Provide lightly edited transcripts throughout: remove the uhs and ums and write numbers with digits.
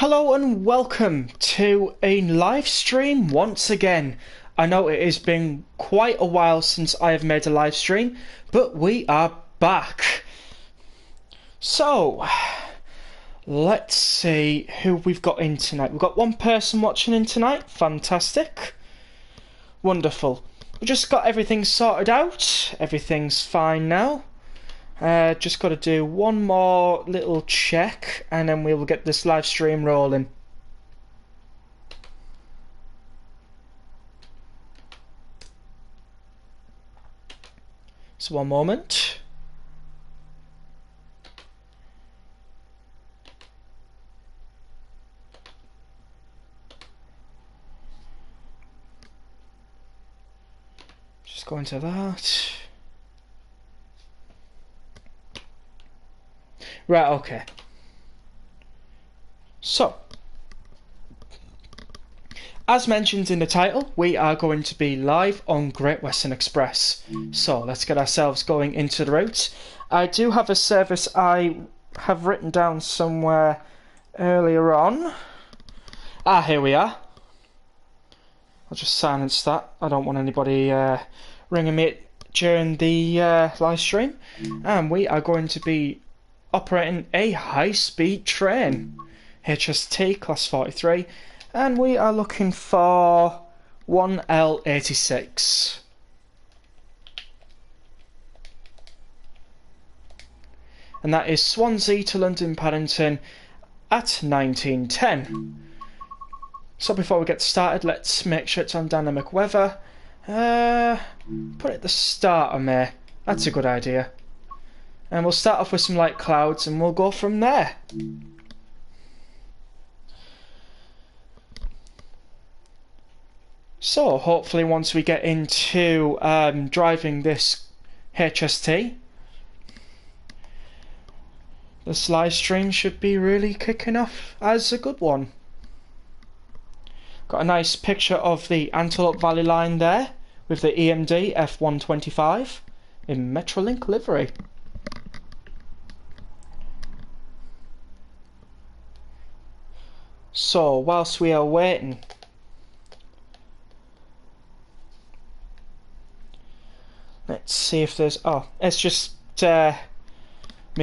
Hello and welcome to a live stream once again. I know it has been quite a while since I have made a live stream, but we are back. So, let's see who we've got in tonight. We've got one person watching in tonight. Fantastic. Wonderful. We just got everything sorted out. Everything's fine now. Just got to do one more little check and then we will get this live stream rolling. So one moment. Just go into that. Right, okay. So, as mentioned in the title, we are going to be live on Great Western Express. So, let's get ourselves going into the route. I do have a service I have written down somewhere earlier on. Ah, here we are. I'll just silence that. I don't want anybody ringing me during the live stream. And we are going to be operating a high-speed train, HST class 43, and we are looking for 1L86. And that is Swansea to London Paddington at 1910. So before we get started, let's make sure it's on dynamic weather. Put it at the start of May. That's a good idea. And we'll start off with some light clouds and we'll go from there. So hopefully once we get into driving this HST, this live stream should be really kicking off as a good one. Got a nice picture of the Antelope Valley line there with the EMD F125 in Metrolink livery. So, whilst we are waiting, let's see if there's... Oh, it's just me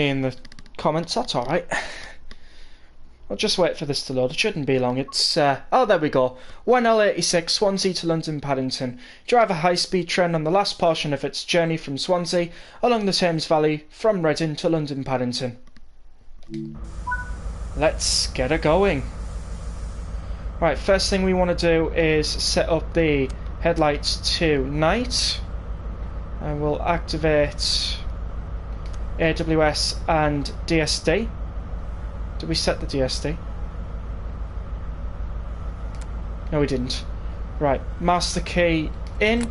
in the comments, that's alright. I'll just wait for this to load, it shouldn't be long. It's, oh there we go, 1L86 Swansea to London Paddington. Drive a high-speed train on the last portion of its journey from Swansea along the Thames Valley from Reading to London Paddington. Let's get her going. Right, first thing we want to do is set up the headlights to night, and we'll activate AWS and DSD. Did we set the DSD? No, we didn't. Right, master key in.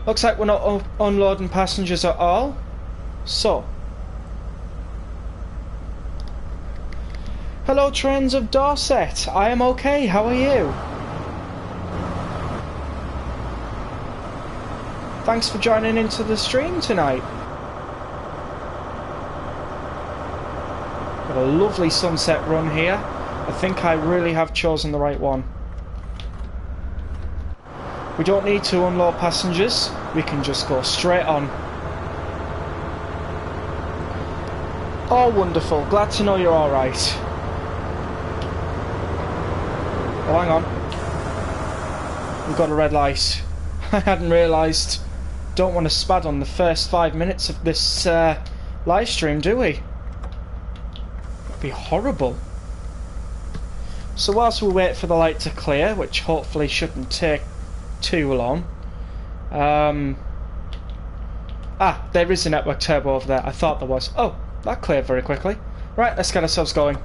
Looks like we're not unloading passengers at all. So, hello Trains of Dorset, I am okay, how are you? Thanks for joining into the stream tonight. Got a lovely sunset run here. I think I really have chosen the right one. We don't need to unload passengers, we can just go straight on. Oh wonderful, glad to know you're alright. Oh, hang on. We've got a red light. I hadn't realised. Don't want to spad on the first 5 minutes of this live stream, do we? That'd be horrible. So whilst we wait for the light to clear, which hopefully shouldn't take too long. There is a network turbo over there. I thought there was. Oh, that cleared very quickly. Right, let's get ourselves going.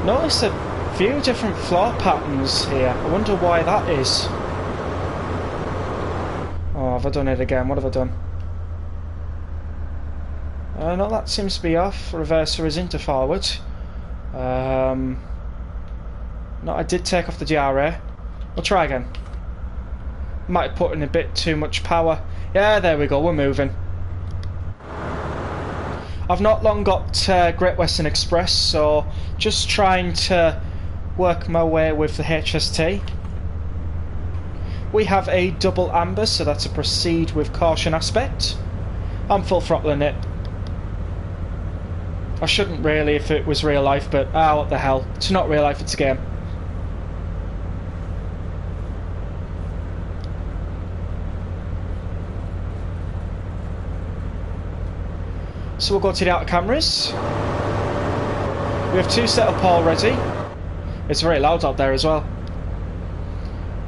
Notice a few different floor patterns here. I wonder why that is. Oh, have I done it again? What have I done? No, that seems to be off. Reverser is into forward. No, I did take off the DRA. We'll try again. Might have put in a bit too much power. Yeah, there we go, we're moving. I've not long got Great Western Express, so just trying to work my way with the HST. We have a double amber, so that's a proceed with caution aspect. I'm full throttling it. I shouldn't really if it was real life, but what the hell. It's not real life, it's a game. So we'll go to the outer cameras. We have 2 set up already. It's very loud out there as well.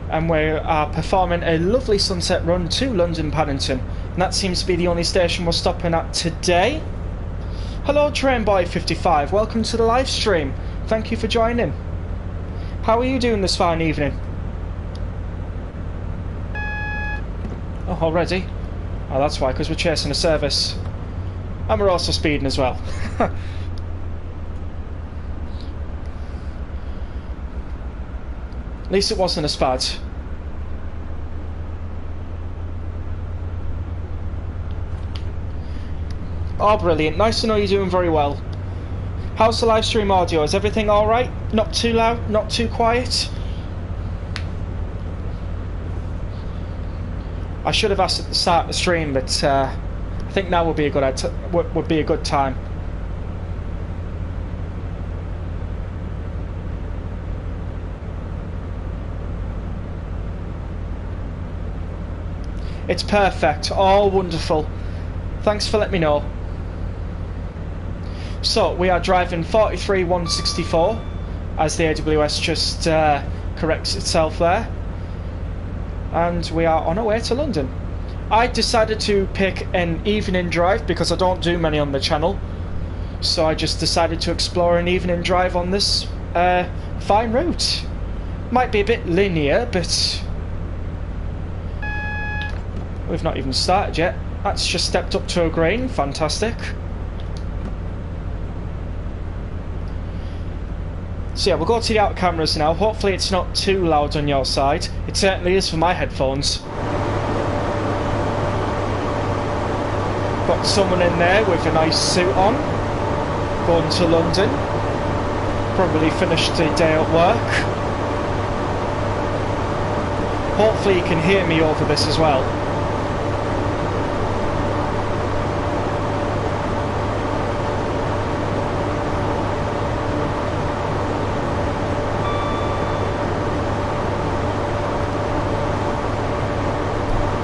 And we are performing a lovely sunset run to London Paddington. And that seems to be the only station we're stopping at today. Hello Trainboy55, welcome to the live stream. Thank you for joining. How are you doing this fine evening? Oh, already? Oh, that's why, because we're chasing a service. And we're also speeding as well. At least it wasn't as bad. Oh, brilliant. Nice to know you're doing very well. How's the live stream audio? Is everything alright? Not too loud? Not too quiet? I should have asked at the start of the stream, but I think now would be a good time. It's perfect. Oh, wonderful. Thanks for letting me know. So, we are driving 43164 as the AWS just corrects itself there. And we are on our way to London. I decided to pick an evening drive because I don't do many on the channel. So I just decided to explore an evening drive on this fine route. Might be a bit linear, but we've not even started yet. That's just stepped up to a green. Fantastic. So yeah, we'll go to the outer cameras now. Hopefully it's not too loud on your side. It certainly is for my headphones. Got someone in there with a nice suit on, going to London. Probably finished the day at work. Hopefully you can hear me over this as well.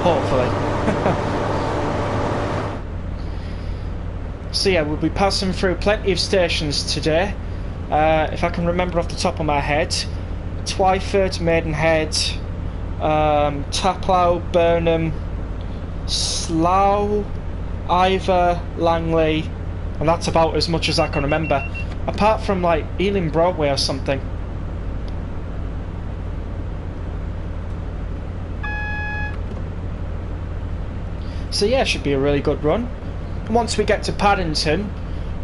Hopefully. So yeah, we'll be passing through plenty of stations today. If I can remember off the top of my head, Twyford, Maidenhead, Taplow, Burnham, Slough, Ivor, Langley, and that's about as much as I can remember. Apart from like Ealing Broadway or something. So yeah, should be a really good run. Once we get to Paddington,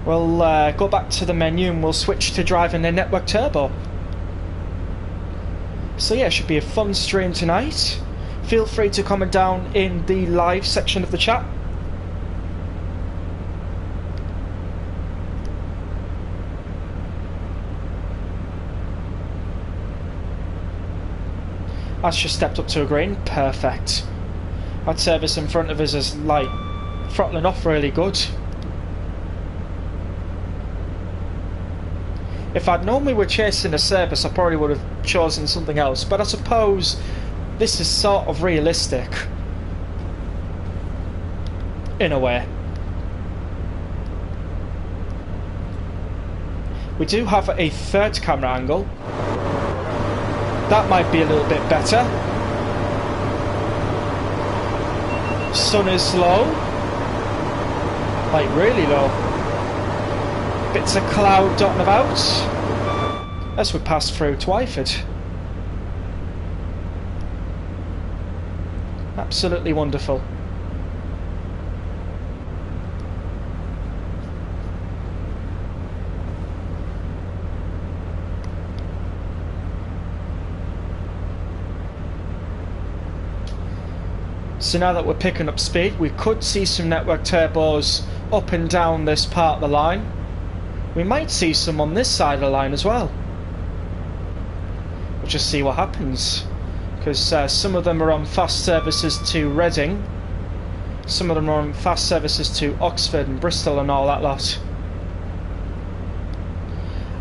we'll go back to the menu and we'll switch to driving the Network Turbo. So yeah, should be a fun stream tonight. Feel free to comment down in the live section of the chat. That's just stepped up to a green. Perfect. That service in front of us is like throttling off really good. If I'd known we were chasing a service, I probably would have chosen something else, but I suppose this is sort of realistic in a way. We do have a third camera angle. That might be a little bit better. Sun is low. Like really low. Bits of cloud dotting about as we pass through Twyford. Absolutely wonderful. So now that we're picking up speed, we could see some network turbos up and down this part of the line. We might see some on this side of the line as well. We'll just see what happens. Because some of them are on fast services to Reading. Some of them are on fast services to Oxford and Bristol and all that lot.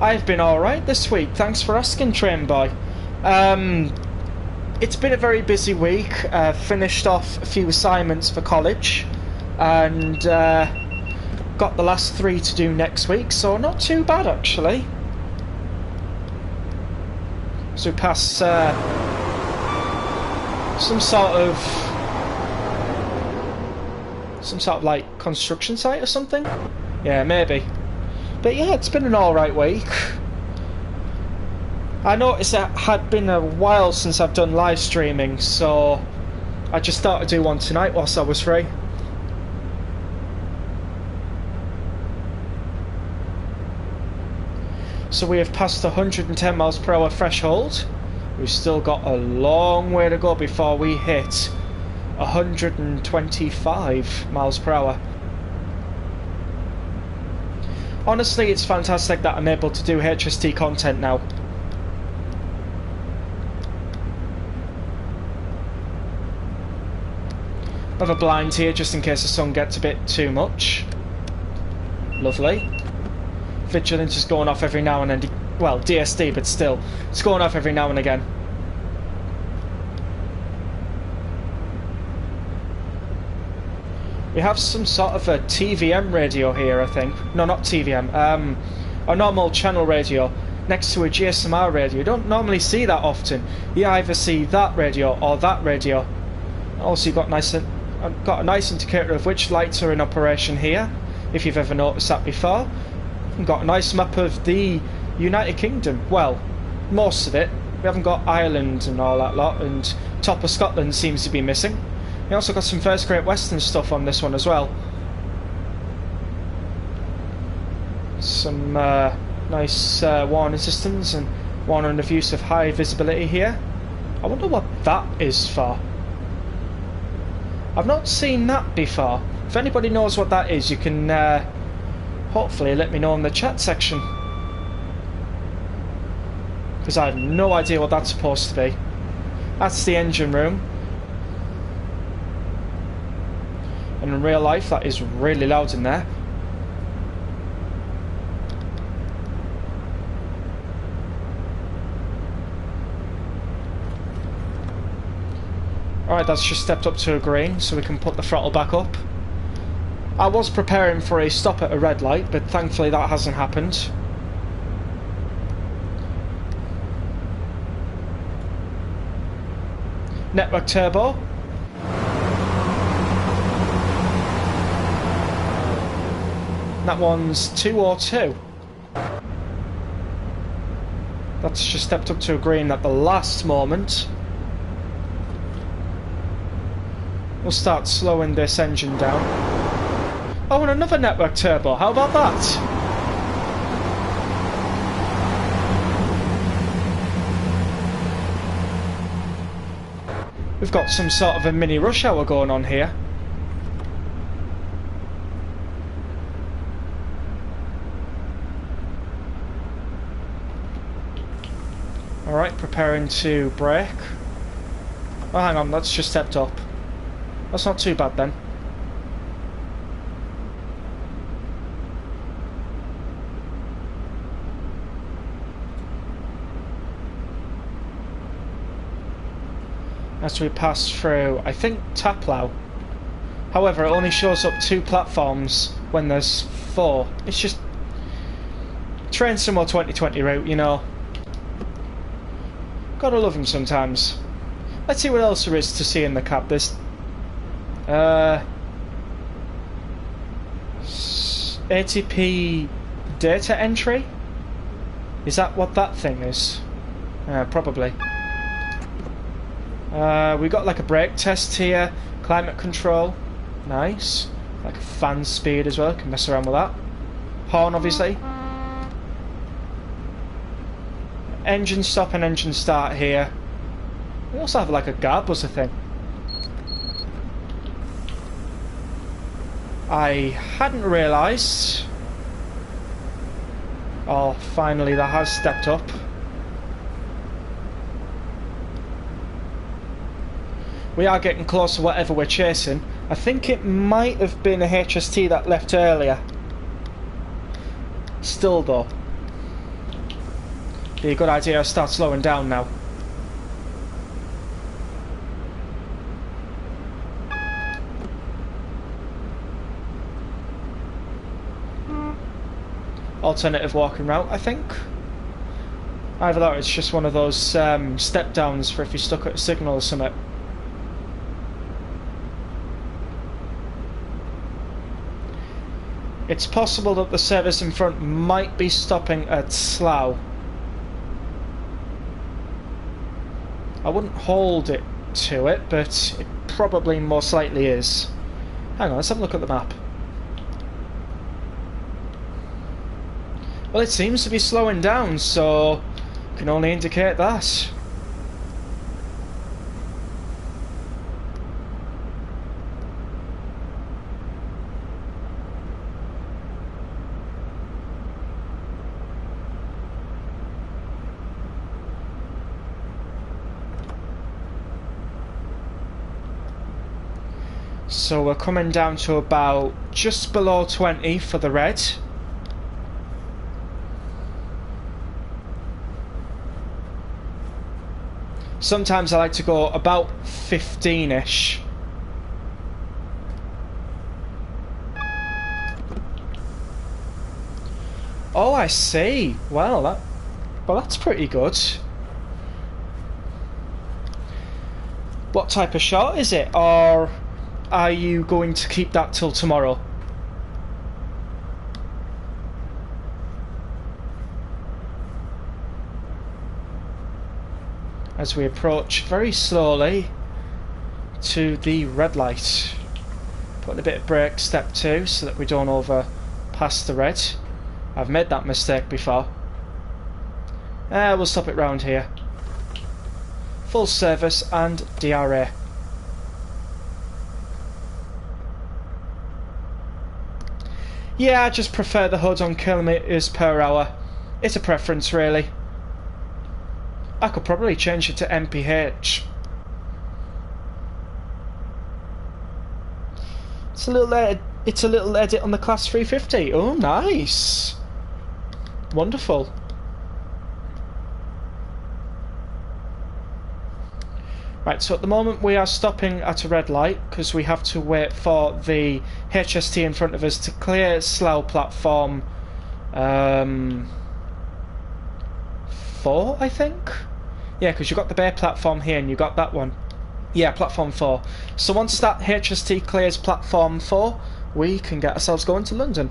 I've been alright this week, thanks for asking, Train Boy. It's been a very busy week. Finished off a few assignments for college and got the last 3 to do next week, so not too bad actually. So we pass some sort of like construction site or something? Yeah, maybe. But yeah, it's been an alright week. I noticed it had been a while since I've done live streaming, so I just thought I'd do one tonight whilst I was free. So we have passed the 110 miles per hour threshold. We've still got a long way to go before we hit 125 miles per hour. Honestly, it's fantastic that I'm able to do HST content now. I have a blind here just in case the sun gets a bit too much. Lovely. Vigilance is going off every now and then. Well, DSD, but still. It's going off every now and again. We have some sort of a TVM radio here, I think. No, not TVM. A normal channel radio next to a GSMR radio. You don't normally see that often. You either see that radio or that radio. Also, you've got a nice indicator of which lights are in operation here, if you've ever noticed that before. We've got a nice map of the United Kingdom. Well, most of it. We haven't got Ireland and all that lot, and top of Scotland seems to be missing. We also got some First Great Western stuff on this one as well. Some nice warning systems and warning of use of high visibility here. I wonder what that is for. I've not seen that before. If anybody knows what that is, you can hopefully let me know in the chat section. Because I have no idea what that's supposed to be. That's the engine room. And in real life, that is really loud in there. Alright, that's just stepped up to a green, so we can put the throttle back up. I was preparing for a stop at a red light, but thankfully that hasn't happened. Network turbo. That one's 202. That's just stepped up to a green at the last moment. We'll start slowing this engine down. Oh, and another network turbo. How about that? We've got some sort of a mini rush hour going on here. Alright, preparing to brake. Oh, hang on, that's just stepped up. That's not too bad then. As we pass through, I think Taplow. However, it only shows up 2 platforms when there's 4. It's just Train Sumo 2020 route, you know. Gotta love them sometimes. Let's see what else there is to see in the cab. There's ATP data entry? Is that what that thing is? Probably. We got like a brake test here, climate control, nice. Like a fan speed as well, can mess around with that. Horn obviously. Engine stop and engine start here. We also have like a guard buzzer thing. I hadn't realised. Oh, finally that has stepped up. We are getting close to whatever we're chasing. I think it might have been a HST that left earlier. Still though, be a good idea to start slowing down now. Alternative walking route, I think. Either that or it's just one of those step downs for if you're stuck at a signal or something. It's possible that the service in front might be stopping at Slough. I wouldn't hold it to it, but it probably most likely is. Hang on, let's have a look at the map. Well, it seems to be slowing down, so can only indicate that. So we're coming down to about just below 20 for the red. Sometimes I like to go about 15-ish. Oh, I see. Well, that's pretty good. What type of shot is it, or are you going to keep that till tomorrow? As we approach very slowly to the red light. Putting a bit of brake step 2 so that we don't overpass the red. I've made that mistake before. We'll stop it round here. Full service and DRA. Yeah, I just prefer the HUD on kilometres per hour. It's a preference, really. I could probably change it to MPH. It's a little edit on the Class 350. Oh, nice. Wonderful. Right, so at the moment we are stopping at a red light because we have to wait for the HST in front of us to clear Slough platform 4, I think? Yeah, because you've got the Bay platform here and you got that one. Yeah, platform 4. So once that HST clears platform 4, we can get ourselves going to London.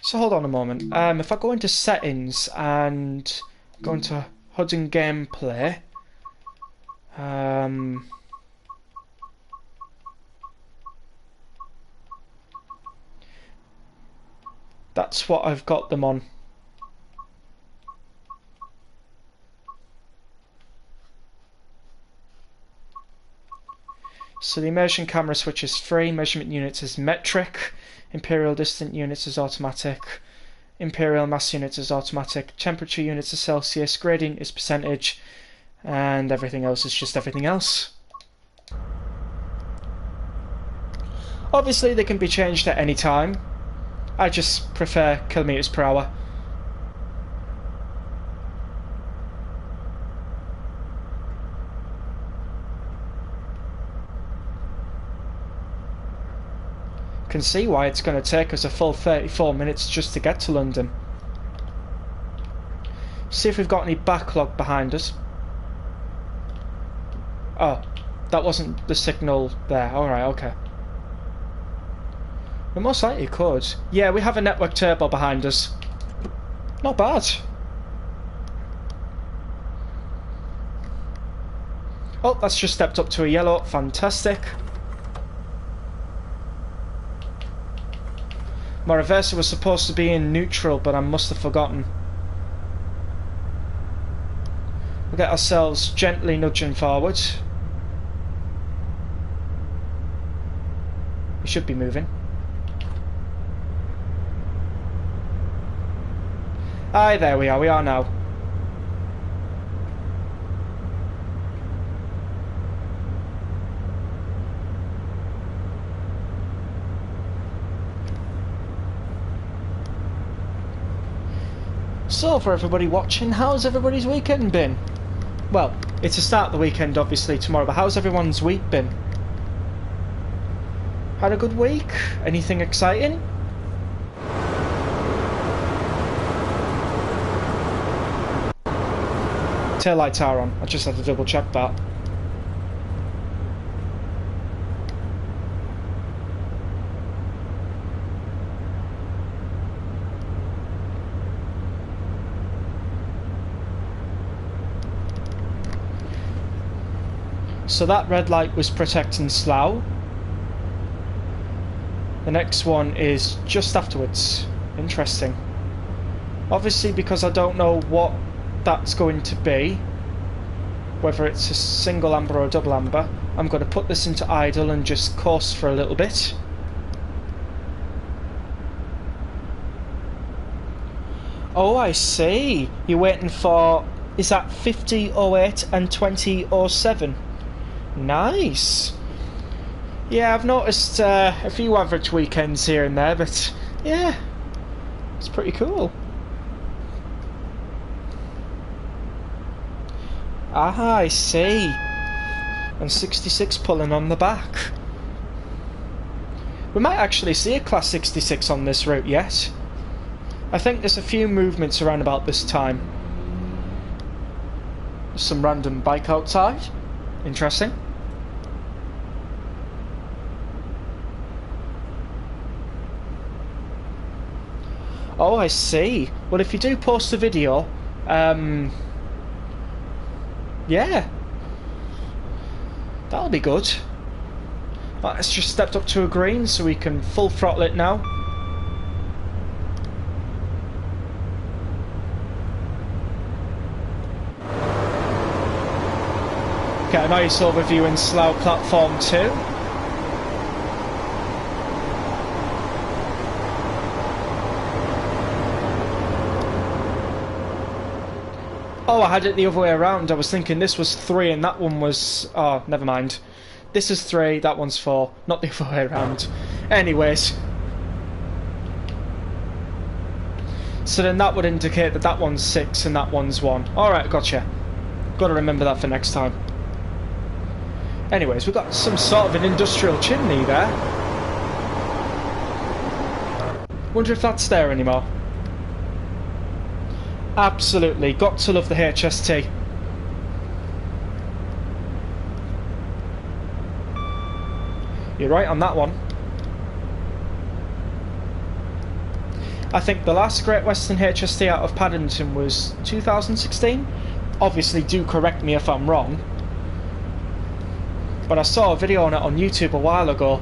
So hold on a moment. If I go into settings and go into HUD and gameplay, that's what I've got them on. So the immersion camera switch is free, measurement units is metric, imperial distant units is automatic, imperial mass units is automatic, temperature units is Celsius, gradient is percentage, and everything else is just everything else. Obviously they can be changed at any time. I just prefer kilometres per hour. Can see why it's going to take us a full 34 minutes just to get to London. See if we've got any backlog behind us. Oh, that wasn't the signal there. Alright, okay. We most likely could. Yeah, we have a network turbo behind us. Not bad. Oh, that's just stepped up to a yellow. Fantastic. My reverser was supposed to be in neutral, but I must have forgotten. We'll get ourselves gently nudging forward. We should be moving. Aye, there we are now. So, for everybody watching, how's everybody's weekend been? Well, it's the start of the weekend obviously tomorrow, but how's everyone's week been? Had a good week? Anything exciting? Taillights are on, I just had to double check that. So that red light was protecting Slough. The next one is just afterwards. Interesting. Obviously, because I don't know what that's going to be, whether it's a single amber or a double amber, I'm going to put this into idle and just course for a little bit. Oh, I see. You're waiting for, is that 50.08 and 20.07? Nice. Yeah, I've noticed a few average weekends here and there, but yeah, it's pretty cool. Ah, I see. And 66 pulling on the back. We might actually see a class 66 on this route yet. I think there's a few movements around about this time. There's some random bike outside. Interesting. Oh, I see. Well, if you do post a video, yeah, that'll be good. Right, it's just stepped up to a green, so we can full throttle it now. Get a nice overview in Slough Platform 2. Oh, I had it the other way around. I was thinking this was 3 and that one was... Oh, never mind. This is 3, that one's 4. Not the other way around. Anyways. So then that would indicate that that one's 6 and that one's 1. Alright, gotcha. Got to remember that for next time. Anyways, we've got some sort of an industrial chimney there. Wonder if that's there anymore. Absolutely, got to love the HST. You're right on that one. I think the last Great Western HST out of Paddington was 2016. Obviously, do correct me if I'm wrong. But I saw a video on it on YouTube a while ago.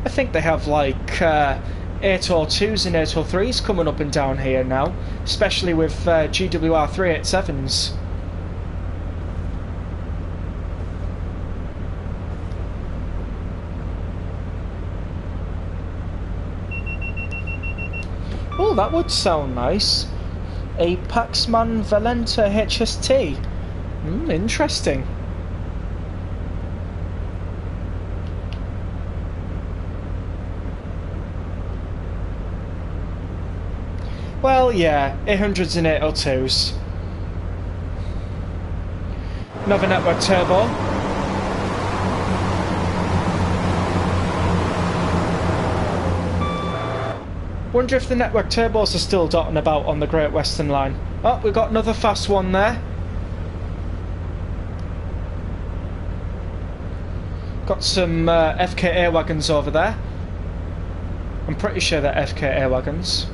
I think they have like 802s and 803s coming up and down here now, especially with GWR 387s. Oh, that would sound nice. A Paxman Valenta HST. Interesting. Well, yeah, 800s and 802s. Another network turbo. Wonder if the network turbos are still dotting about on the Great Western line. Oh, we've got another fast one there. Got some FKA wagons over there. I'm pretty sure they're FKA wagons.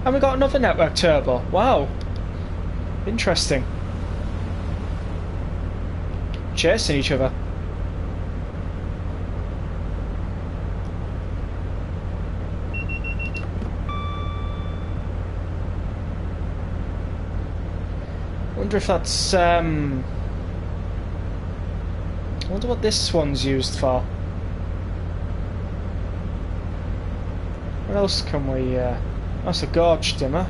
And we got another network turbo. Wow. Interesting. Chasing each other. Wonder if that's I wonder what this one's used for. What else can we that's a gorge dimmer.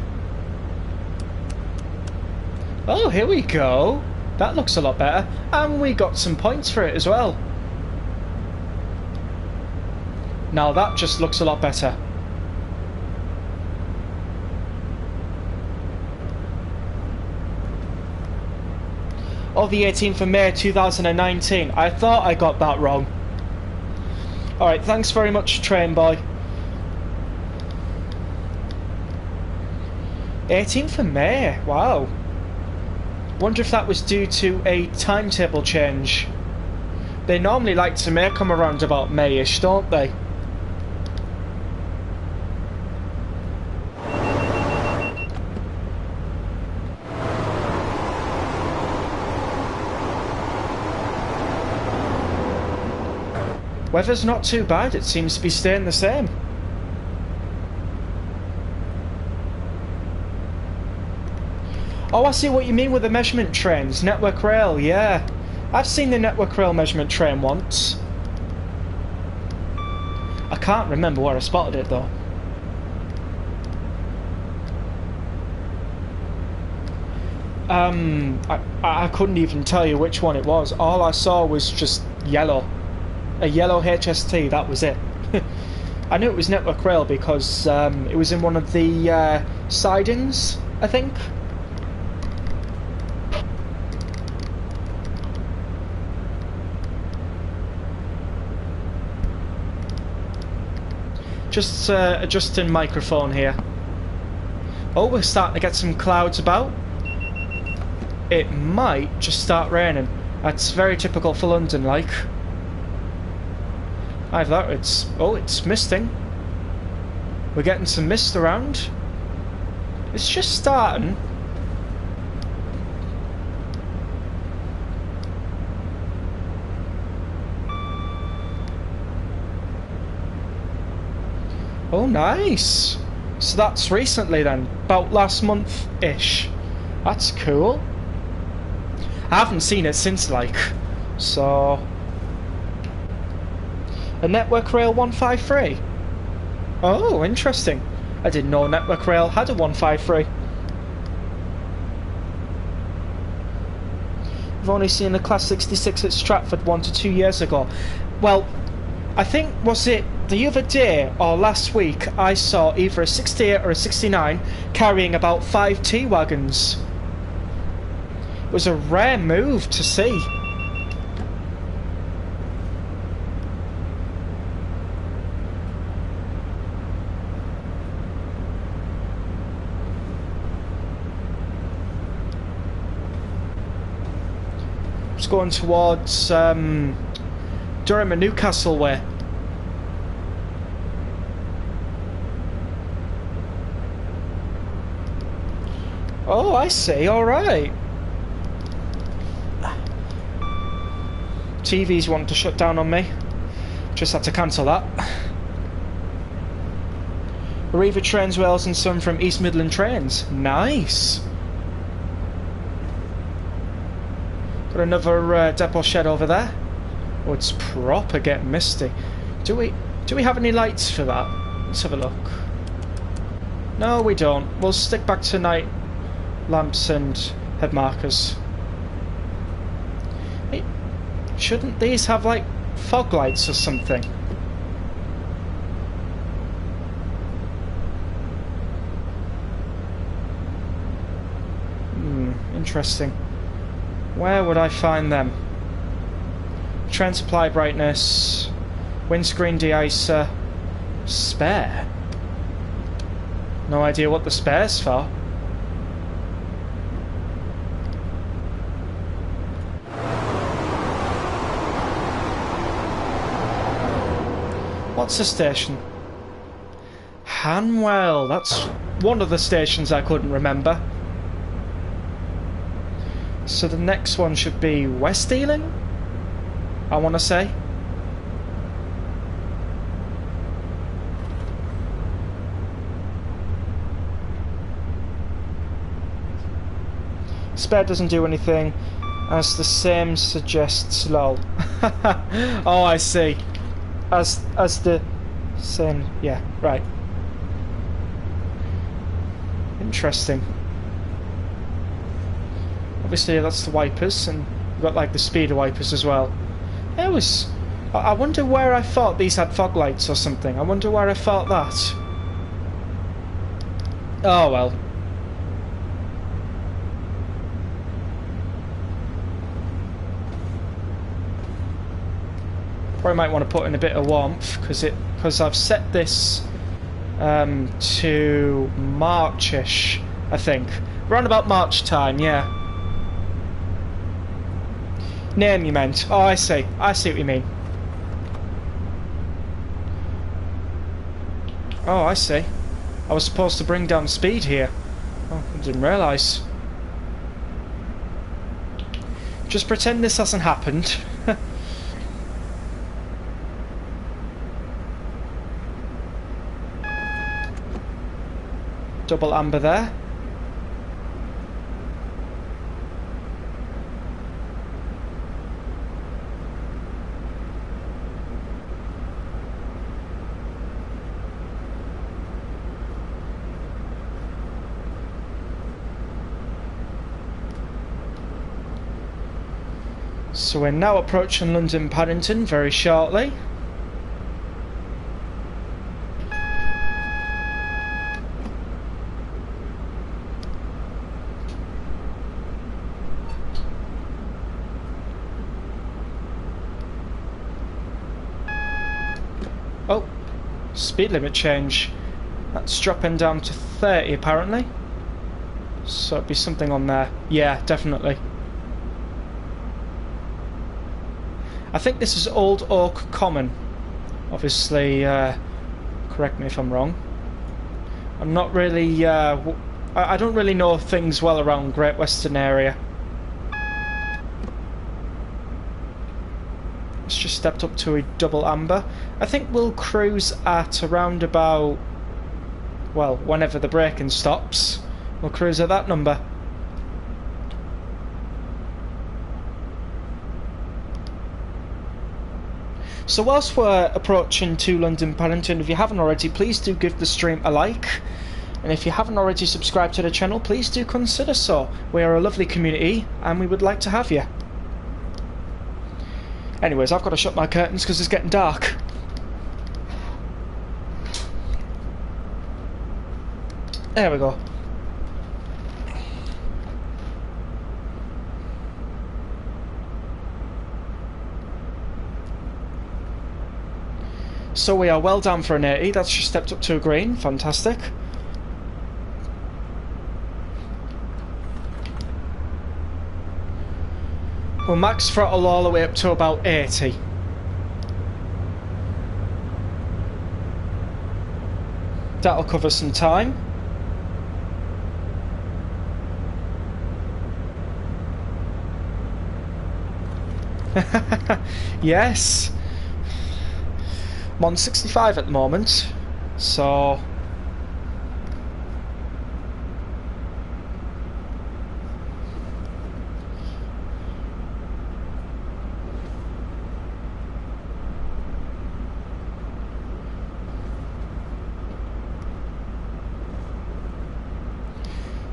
Oh, here we go. That looks a lot better. And we got some points for it as well. Now that just looks a lot better. Oh, the 18th of May 2019. I thought I got that wrong. Alright, thanks very much, train boy. 18th of May, wow. Wonder if that was due to a timetable change. They normally like to make them around about May-ish, don't they? Weather's not too bad, it seems to be staying the same. Oh, I see what you mean with the measurement trains. Network rail, yeah. I've seen the network rail measurement train once. I can't remember where I spotted it though. I couldn't even tell you which one it was. All I saw was just yellow. A yellow HST, that was it. I knew it was network rail because it was in one of the sidings, I think. Just adjusting microphone here. Oh, we're starting to get some clouds about. It might just start raining. That's very typical for London, like. Either that or it's misting. We're getting some mist around. It's just starting. Oh, nice. So that's recently then, about last month-ish. That's cool. I haven't seen it since, like, so... A Network Rail 153? Oh, interesting. I didn't know Network Rail had a 153. I've only seen the Class 66 at Stratford 1 to 2 years ago. Well, I think, was it the other day or last week, I saw either a 68 or a 69 carrying about 5 T-wagons. It was a rare move to see. It's going towards Durham and Newcastle way. Oh, I see, alright. TV's wanting to shut down on me. Just had to cancel that. Arriva Trains, Wales and some from East Midland Trains. Nice. Got another depot shed over there. Oh, it's proper getting misty. Do we have any lights for that? Let's have a look. No, we don't. We'll stick back to night lamps and head markers. Hey, shouldn't these have like fog lights or something? Interesting. Where would I find them? Train supply brightness, windscreen de-icer, spare. No idea what the spare's for. What's the station? Hanwell, that's one of the stations I couldn't remember. So the next one should be West Ealing, I want to say. Spare doesn't do anything, as the same suggests lol. Oh, I see. As the same, yeah, right. Interesting. Obviously that's the wipers, and we've got like the speeder wipers as well. It was... I wonder where I thought these had fog lights or something. I wonder where I thought that. Oh well. Probably might want to put in a bit of warmth because I've set this to Marchish, I think. Around about March time, yeah. Name you meant. Oh, I see. I see what you mean. Oh, I see. I was supposed to bring down speed here. Oh, I didn't realise. Just pretend this hasn't happened. Double amber there. So we're now approaching London Paddington very shortly. Oh, speed limit change. That's dropping down to 30 apparently. So it'd be something on there. Yeah, definitely. I think this is Old Oak Common. Obviously, correct me if I'm wrong. I'm not really... I don't really know things well around Great Western area. It's just stepped up to a double amber. I think we'll cruise at around about... well, whenever the braking stops. We'll cruise at that number. So whilst we're approaching to London Paddington, if you haven't already, please do give the stream a like. And if you haven't already subscribed to the channel, please do consider so. We are a lovely community and we would like to have you. Anyways, I've got to shut my curtains because it's getting dark. There we go. So we are well down for an 80, that's just stepped up to a green, fantastic. We'll max throttle all the way up to about 80. That'll cover some time. Yes. I'm on 65 at the moment, so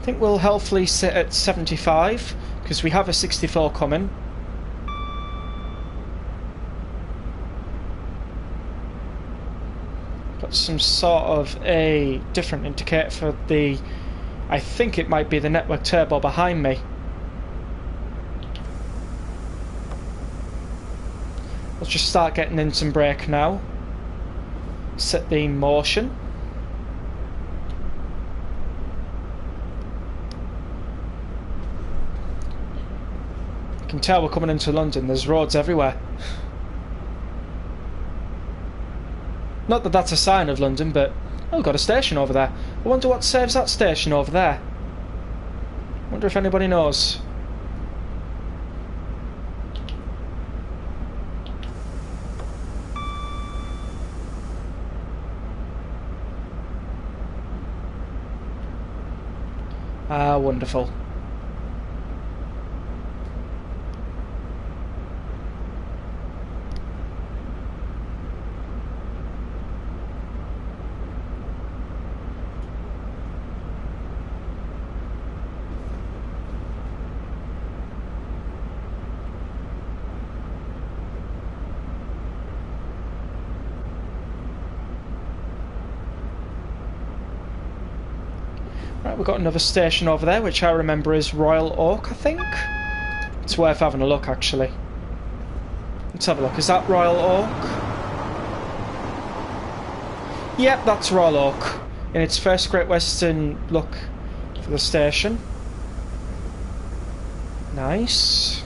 I think we'll healthily sit at 75 because we have a 64 coming. Some sort of a different indicator for the... I think it might be the network turbo behind me. Let's just start getting in some brake now. Set the motion. You can tell we're coming into London, there's roads everywhere. Not that that's a sign of London, but... oh, we've got a station over there. I wonder what saves that station over there. Wonder if anybody knows. Ah, wonderful. Right, we've got another station over there, which I remember is Royal Oak, I think. It's worth having a look, actually. Let's have a look. Is that Royal Oak? Yep, that's Royal Oak. In its first Great Western look for the station. Nice.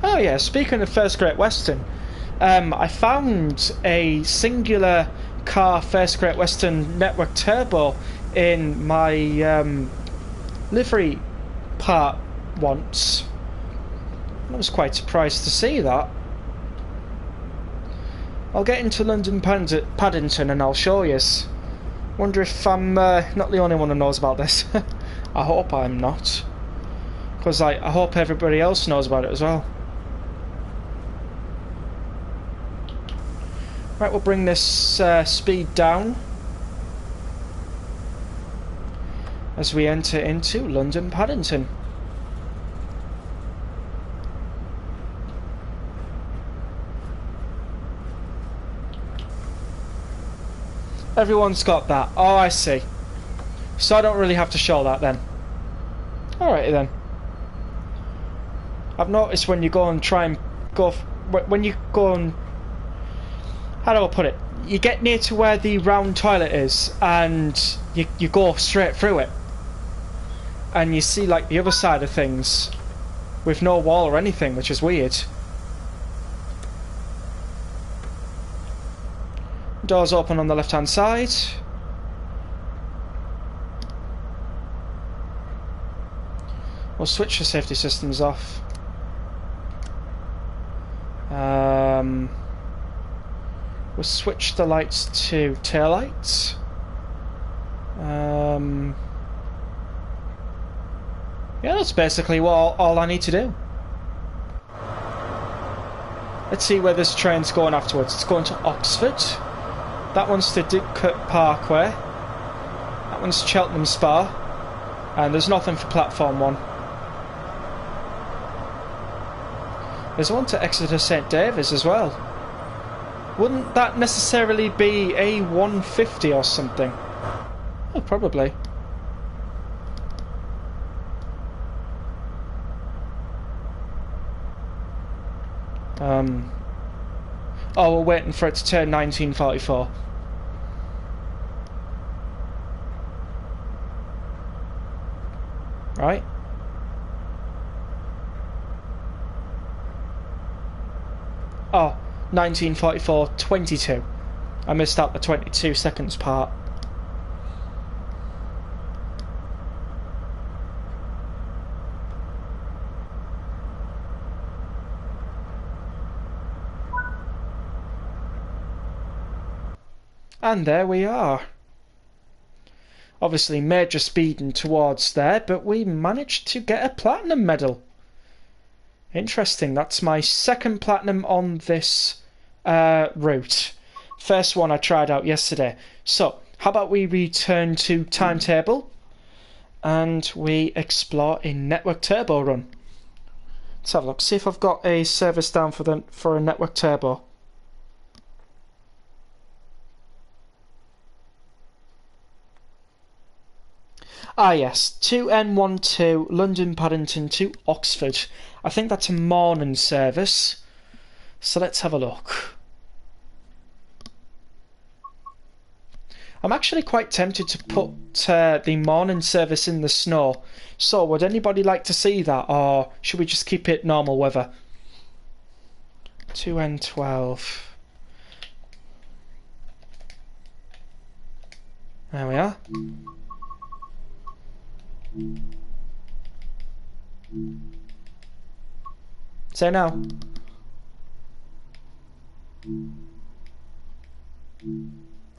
Oh yeah, speaking of first Great Western, I found a singular car First Great Western Network Turbo in my livery part once. I was quite surprised to see that. I'll get into London Paddington and I'll show you. Wonder if I'm not the only one who knows about this. I hope I'm not, because I hope everybody else knows about it as well. Right, we'll bring this speed down as we enter into London Paddington. Everyone's got that. Oh, I see. So I don't really have to show that then. Alrighty then. I've noticed when you go and try and go... when you go and... how do I put it? You get near to where the round toilet is and you go straight through it. And you see like the other side of things with no wall or anything, which is weird. Doors open on the left hand side. We'll switch the safety systems off. We'll switch the lights to tail lights. Yeah, that's basically all I need to do. Let's see where this train's going afterwards. It's going to Oxford. That one's to Didcot Parkway. That one's Cheltenham Spa. And there's nothing for platform 1. There's one to Exeter St David's as well. Wouldn't that necessarily be a 150 or something? Oh, probably. Oh, we're waiting for it to turn 1944. Right. Oh, 1944-22. I missed out the 22 seconds part. And there we are. Obviously major speeding towards there, but we managed to get a platinum medal. Interesting, that's my second platinum on this route. First one I tried out yesterday. So, how about we return to timetable and we explore a network turbo run. Let's have a look, see if I've got a service down for a network turbo. Ah yes, 2N12 London Paddington to Oxford. I think that's a morning service. So let's have a look. I'm actually quite tempted to put the morning service in the snow. So would anybody like to see that, or should we just keep it normal weather? 2N12. There we are. Say now.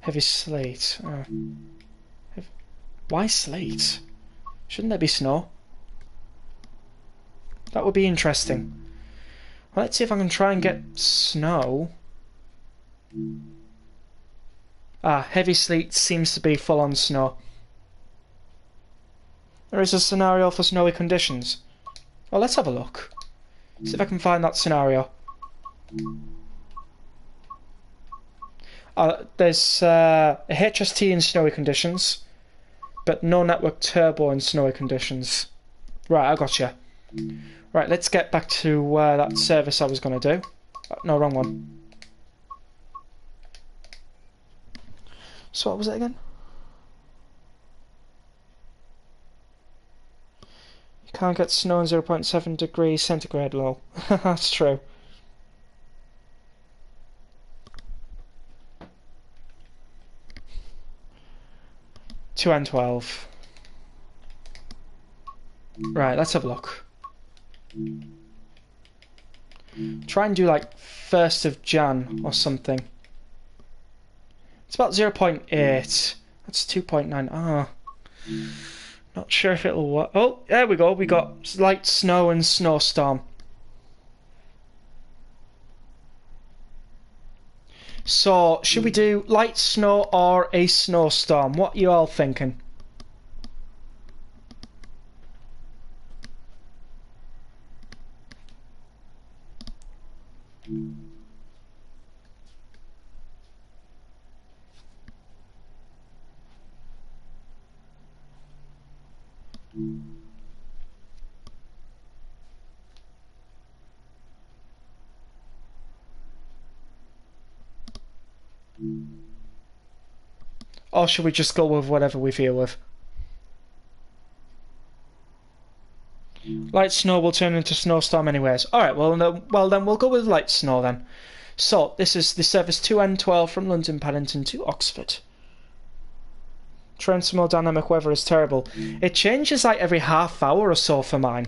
Heavy slate. Why slate? Shouldn't there be snow? That would be interesting. Well, let's see if I can try and get snow. Heavy sleet seems to be full on snow. There is a scenario for snowy conditions. Well, let's have a look. See if I can find that scenario. There's a HST in snowy conditions, but no network turbo in snowy conditions. Right, I gotcha. Right, let's get back to that service I was going to do. No, wrong one. So what was it again? You can't get snow in 0.7 degrees centigrade low. That's true. N12. Right, let's have a look. Try and do like 1st of Jan or something. It's about 0.8. That's 2.9. Not sure if it'll work. Oh, there we go. We got light snow and snowstorm. So, should we do light snow or a snowstorm? What are you all thinking? Or should we just go with whatever we feel with? Light snow will turn into snowstorm anyways. Alright, well then we'll go with light snow then. So, this is the service 2N12 from London Paddington to Oxford. Thermodynamic weather is terrible. It changes like every half hour or so for mine.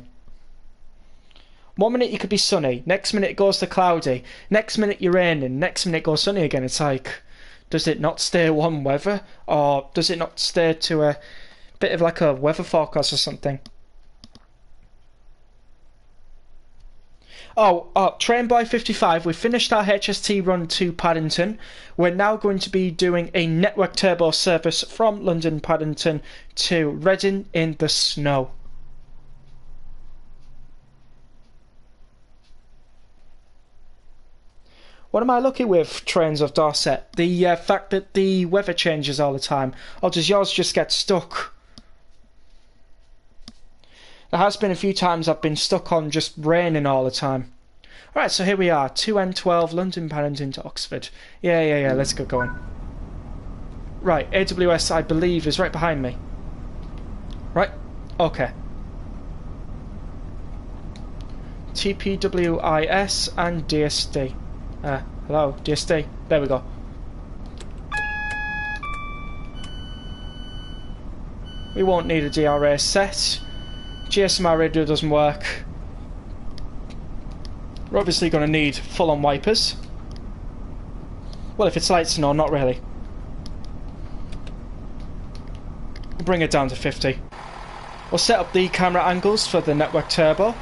1 minute you could be sunny, next minute it goes to cloudy, next minute you're raining, next minute it goes sunny again. It's like, does it not stay one weather? Or does it not stay to a bit of like a weather forecast or something? Train Boy 55, we finished our HST run to Paddington. We're now going to be doing a network turbo service from London Paddington to Reading in the snow. What am I lucky with, Trains of Dorset? The fact that the weather changes all the time. Or does yours just get stuck? There has been a few times I've been stuck on just raining all the time. Alright, so here we are. 2N12, London Paddington to Oxford. Yeah, let's get going. Right, AWS, I believe, is right behind me. Right? Okay. TPWIS and DSD. Hello, DSD. There we go. We won't need a DRA set. GSMR radio doesn't work. We're obviously going to need full-on wipers. Well, if it's light snow, not really. We'll bring it down to 50. We'll set up the camera angles for the network turbo.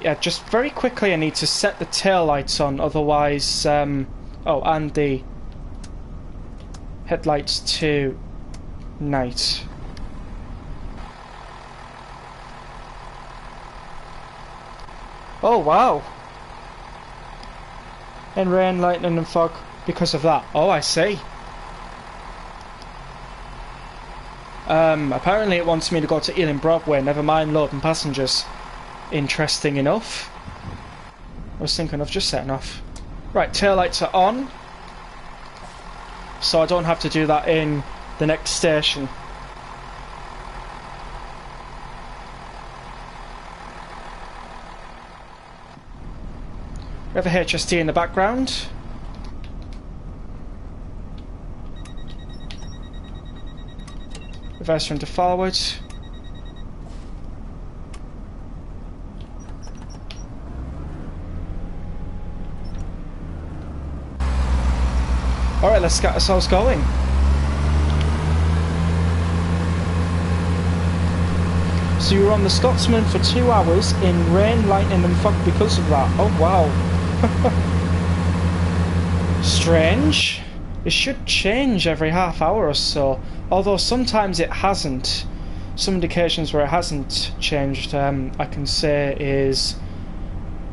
Yeah, just very quickly I need to set the tail lights on, otherwise, and the headlights to night. Oh wow! And rain, lightning and fog because of that. Oh, I see. Apparently it wants me to go to Ealing Broadway, never mind loading passengers. Interesting enough. I was thinking of just setting off. Right, taillights are on, so I don't have to do that in the next station. We have a HST in the background. Reverse into forward. Alright, let's get ourselves going. So you were on the Scotsman for 2 hours in rain, lightning and fog because of that. Oh wow. Strange. It should change every half hour or so. Although sometimes it hasn't. Some indications where it hasn't changed, I can say is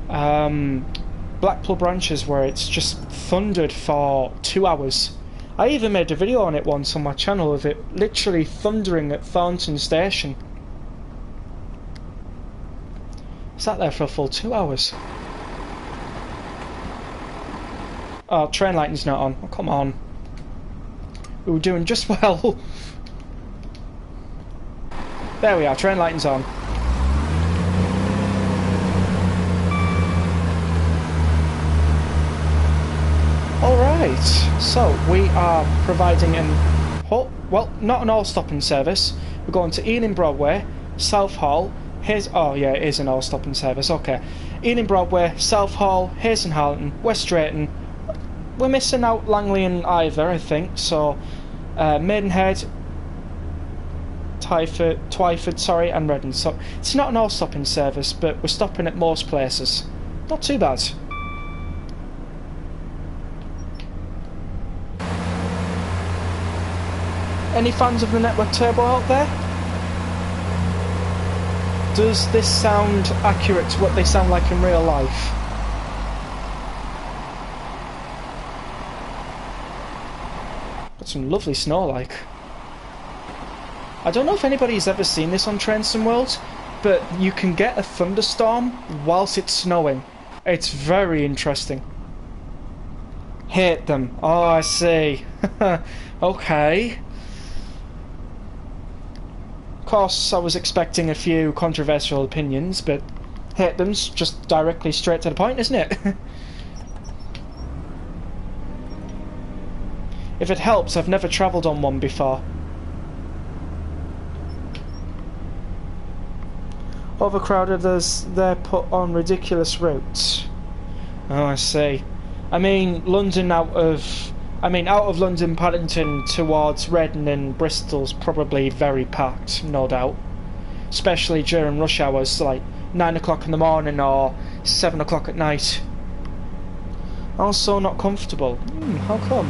Blackpool branches where it's just thundered for 2 hours. I even made a video on it once on my channel of it literally thundering at Thornton Station. Sat there for a full 2 hours. Oh, train lighting's not on. Oh, come on. We were doing just well. There we are, train lighting's on. Alright, so we are providing well, not an all-stopping service. We're going to Ealing Broadway, Southall, oh yeah, it is an all-stopping service, okay. Ealing Broadway, Southall, Hayes and Harlington, West Drayton. We're missing out Langley and Ivor, I think, so Maidenhead, Twyford, sorry, and Reading. So it's not an all-stopping service, but we're stopping at most places. Not too bad. Any fans of the Network Turbo out there? Does this sound accurate to what they sound like in real life? Got some lovely snow, like. I don't know if anybody's ever seen this on Trains and World, but you can get a thunderstorm whilst it's snowing. It's very interesting. Hate them. Oh, I see. Okay. Of course, I was expecting a few controversial opinions, but hate them's just directly straight to the point, isn't it? If it helps, I've never travelled on one before. Overcrowded as they're put on ridiculous routes. Oh, I see. I mean, out of London Paddington towards Reading and Bristol's probably very packed, no doubt. Especially during rush hours, like 9 o'clock in the morning or 7 o'clock at night. Also not comfortable. How come?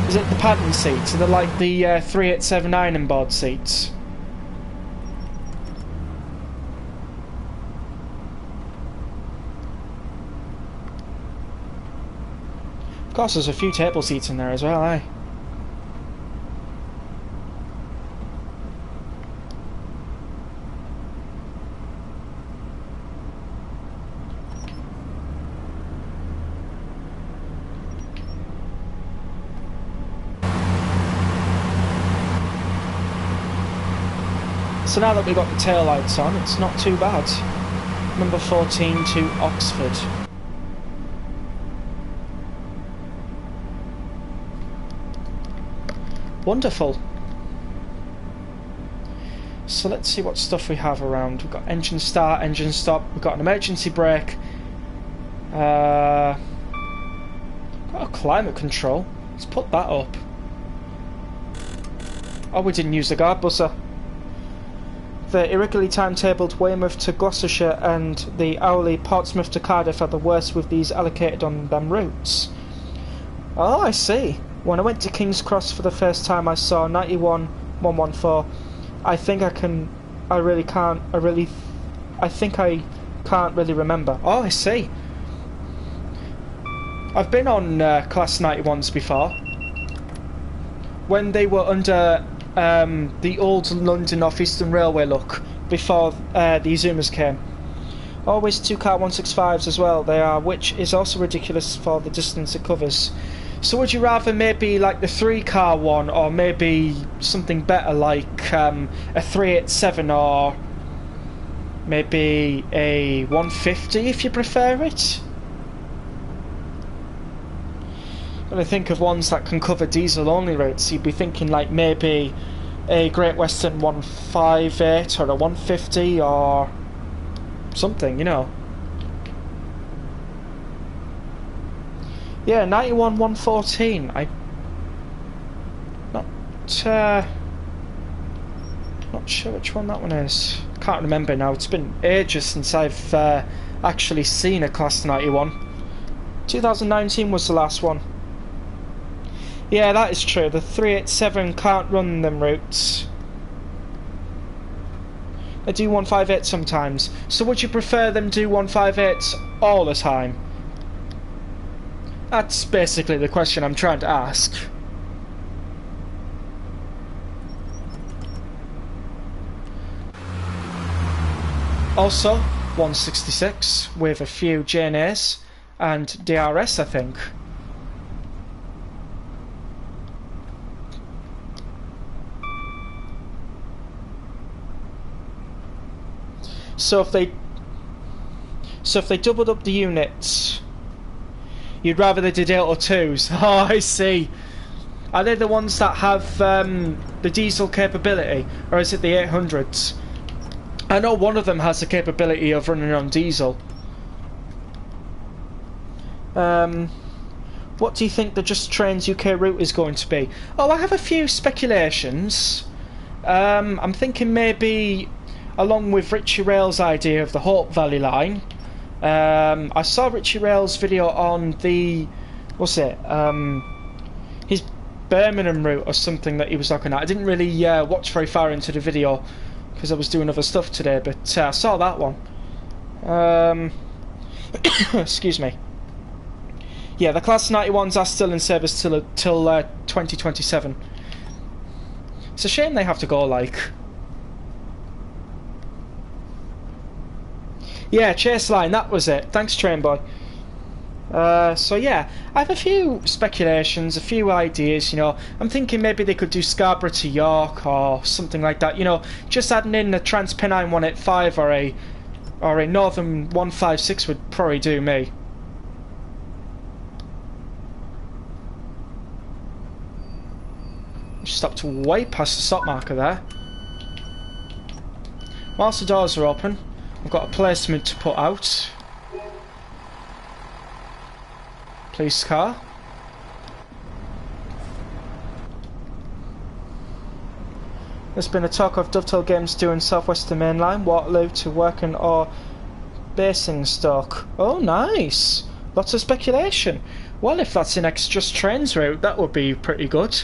Is it the Paddington seats? Are they like the 3879 and board seats? Of course, there's a few table seats in there as well, eh? So now that we've got the tail lights on, it's not too bad. Number 14 to Oxford. Wonderful. So let's see what stuff we have around. We've got engine start, engine stop, we've got an emergency brake. Got a climate control. Let's put that up. Oh, we didn't use the guard buzzer. The irregularly timetabled Weymouth to Gloucestershire and the hourly Portsmouth to Cardiff are the worst with these allocated on them routes. Oh, I see. When I went to King's Cross for the first time, I saw 91-114. I think I can't really remember. Oh, I see. I've been on Class 91s before. When they were under the old London North Eastern Railway look, before the Zoomers came. Always 2-car 165s as well, they are, which is also ridiculous for the distance it covers. So would you rather maybe like the 3-car one, or maybe something better like a 387, or maybe a 150 if you prefer it? When I think of ones that can cover diesel only routes, you'd be thinking like maybe a Great Western 158 or a 150 or something, you know. Yeah, 91 114. Not sure which one that one is. Can't remember now. It's been ages since I've actually seen a Class 91. 2019 was the last one. Yeah, that is true. The 387 can't run them routes. They do 158 sometimes. So would you prefer them do 158 all the time? That's basically the question I'm trying to ask. Also, 166 with a few JNAs and DRS, I think. So if they doubled up the units, you'd rather they did 802s. Oh, I see. Are they the ones that have the diesel capability, or is it the 800s? I know one of them has the capability of running on diesel. What do you think the Just Trains UK route is going to be? Oh, I have a few speculations. I'm thinking maybe along with Richie Rail's idea of the Hope Valley line. I saw Richie Rail's video on the, what's it, his Birmingham route or something that he was looking at. I didn't really watch very far into the video because I was doing other stuff today, but I saw that one. Excuse me. Yeah, the Class 91s are still in service till 2027. It's a shame they have to go, like. Yeah, Chase Line, that was it. Thanks, Train Boy. So yeah, I have a few speculations, a few ideas, you know. I'm thinking maybe they could do Scarborough to York or something like that, you know. Just adding in a Trans-Pennine 185 or a Northern 156 would probably do me. Stopped way past the stop marker there. Whilst the doors are open, I've got a placement to put out. Police car. There's been a talk of Dovetail Games doing South Western Main Line, Waterloo to Working or Basingstoke. Oh, nice! Lots of speculation. Well, if that's the next Just Trains route, that would be pretty good.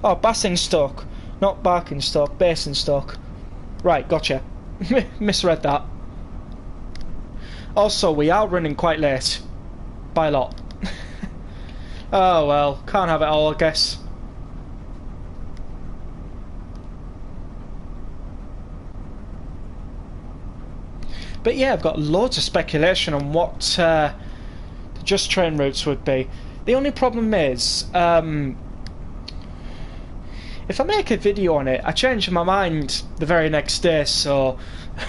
Oh, Basingstoke, not Barkingstoke, Basingstoke. Right, gotcha. Misread that. Also, we are running quite late. By a lot. Oh well, can't have it all, I guess. But yeah, I've got loads of speculation on what the Just Train routes would be. The only problem is, if I make a video on it, I change my mind the very next day, so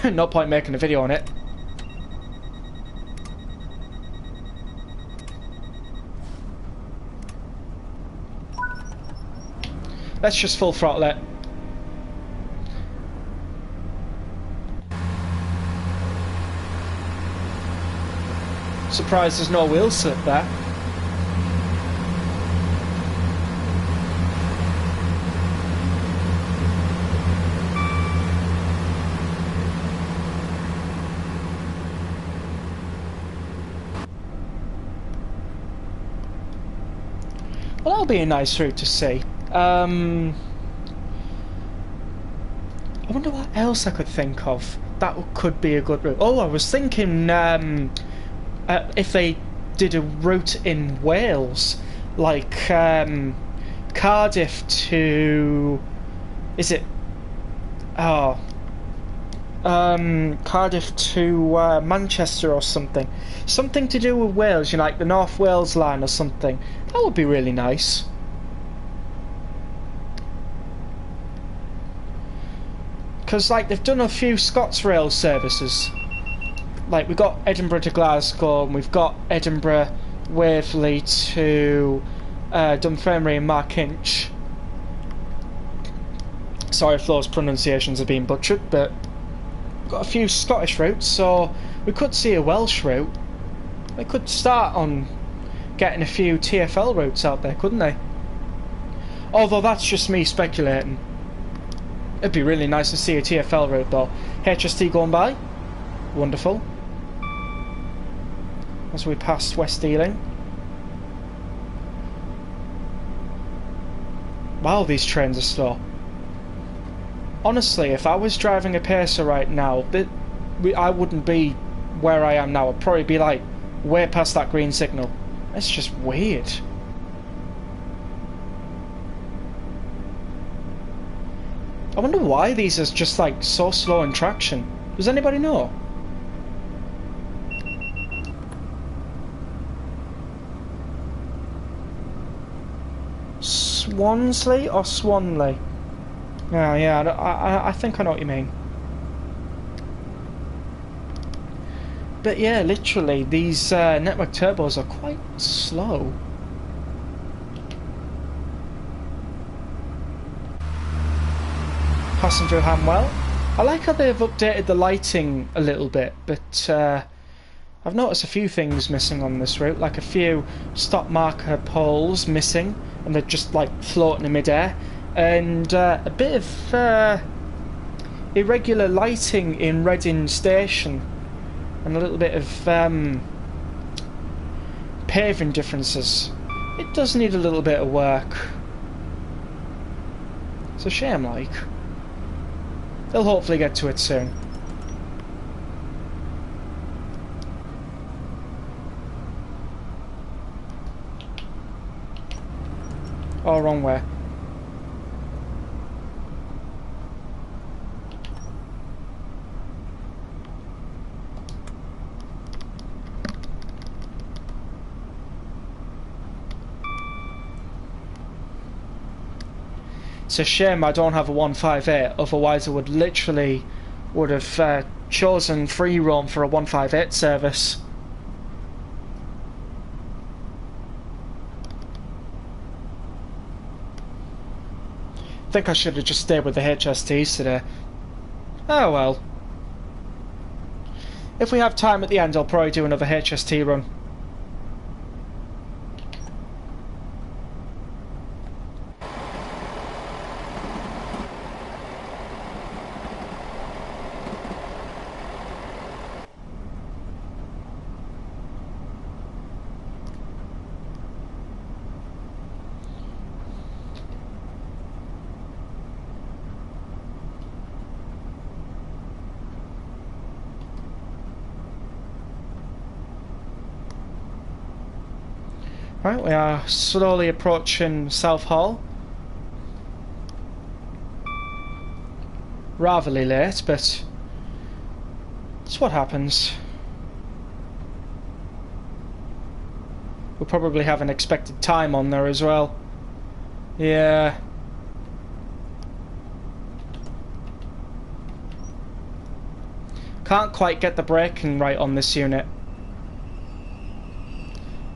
no point making a video on it. Let's just full throttle it. Surprised there's no wheel slip there. Well, that'll be a nice route to see. I wonder what else I could think of that could be a good route. Oh, I was thinking if they did a route in Wales, like Cardiff to... is it... oh... Cardiff to Manchester or something. Something to do with Wales, you know, like the North Wales line or something. That would be really nice. Because, like, they've done a few ScotsRail services. Like, we've got Edinburgh to Glasgow, and we've got Edinburgh, Waverley to Dunfermline and Markinch. Sorry if those pronunciations are being butchered, but we've got a few Scottish routes, so we could see a Welsh route. They could start on getting a few TfL routes out there, couldn't they? Although that's just me speculating. It'd be really nice to see a TfL route though. HST going by. Wonderful. As we pass West Ealing. Wow, these trains are slow. Honestly, if I was driving a Pacer right now, I wouldn't be where I am now. I'd probably be like way past that green signal. It's just weird. I wonder why these are just like so slow in traction. Does anybody know? Swansley or Swanley? Yeah, I think I know what you mean. But yeah, literally, these network turbos are quite slow. Passing through Hamwell. I like how they've updated the lighting a little bit, but I've noticed a few things missing on this route, like a few stop marker poles missing, and they're just like floating in midair, and a bit of irregular lighting in Reading Station, and a little bit of paving differences. It does need a little bit of work. It's a shame, like. They'll hopefully get to it soon. Oh, wrong way. It's a shame I don't have a 158, otherwise I would literally would have chosen free roam for a 158 service. I think I should have just stayed with the HSTs today. Oh well. If we have time at the end, I'll probably do another HST run. Right, we are slowly approaching South Hall. Ratherly late, but it's what happens. We'll probably have an expected time on there as well. Yeah. Can't quite get the braking right on this unit.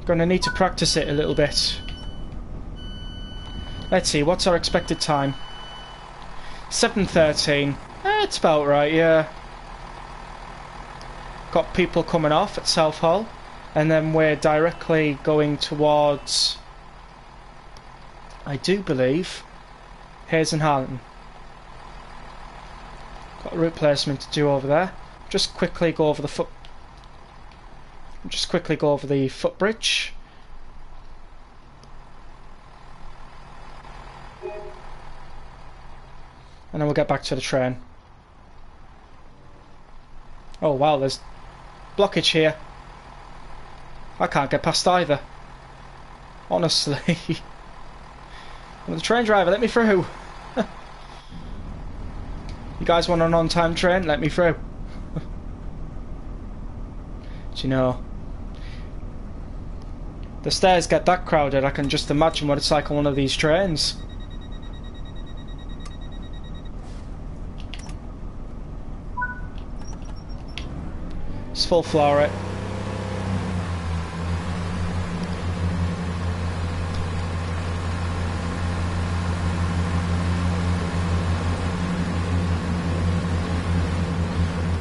Gonna need to practice it a little bit. Let's see, what's our expected time? 7:13. It's about right, yeah. Got people coming off at South Hall, and then we're directly going towards, I do believe, Hayes and Harlington. Got a route placement to do over there. Just quickly go over the footbridge. And then we'll get back to the train. Oh wow, there's blockage here. I can't get past either. Honestly. I'm the train driver, let me through. You guys want an on-time train? Let me through. Do you know, the stairs get that crowded, I can just imagine what it's like on one of these trains. It's full floor it.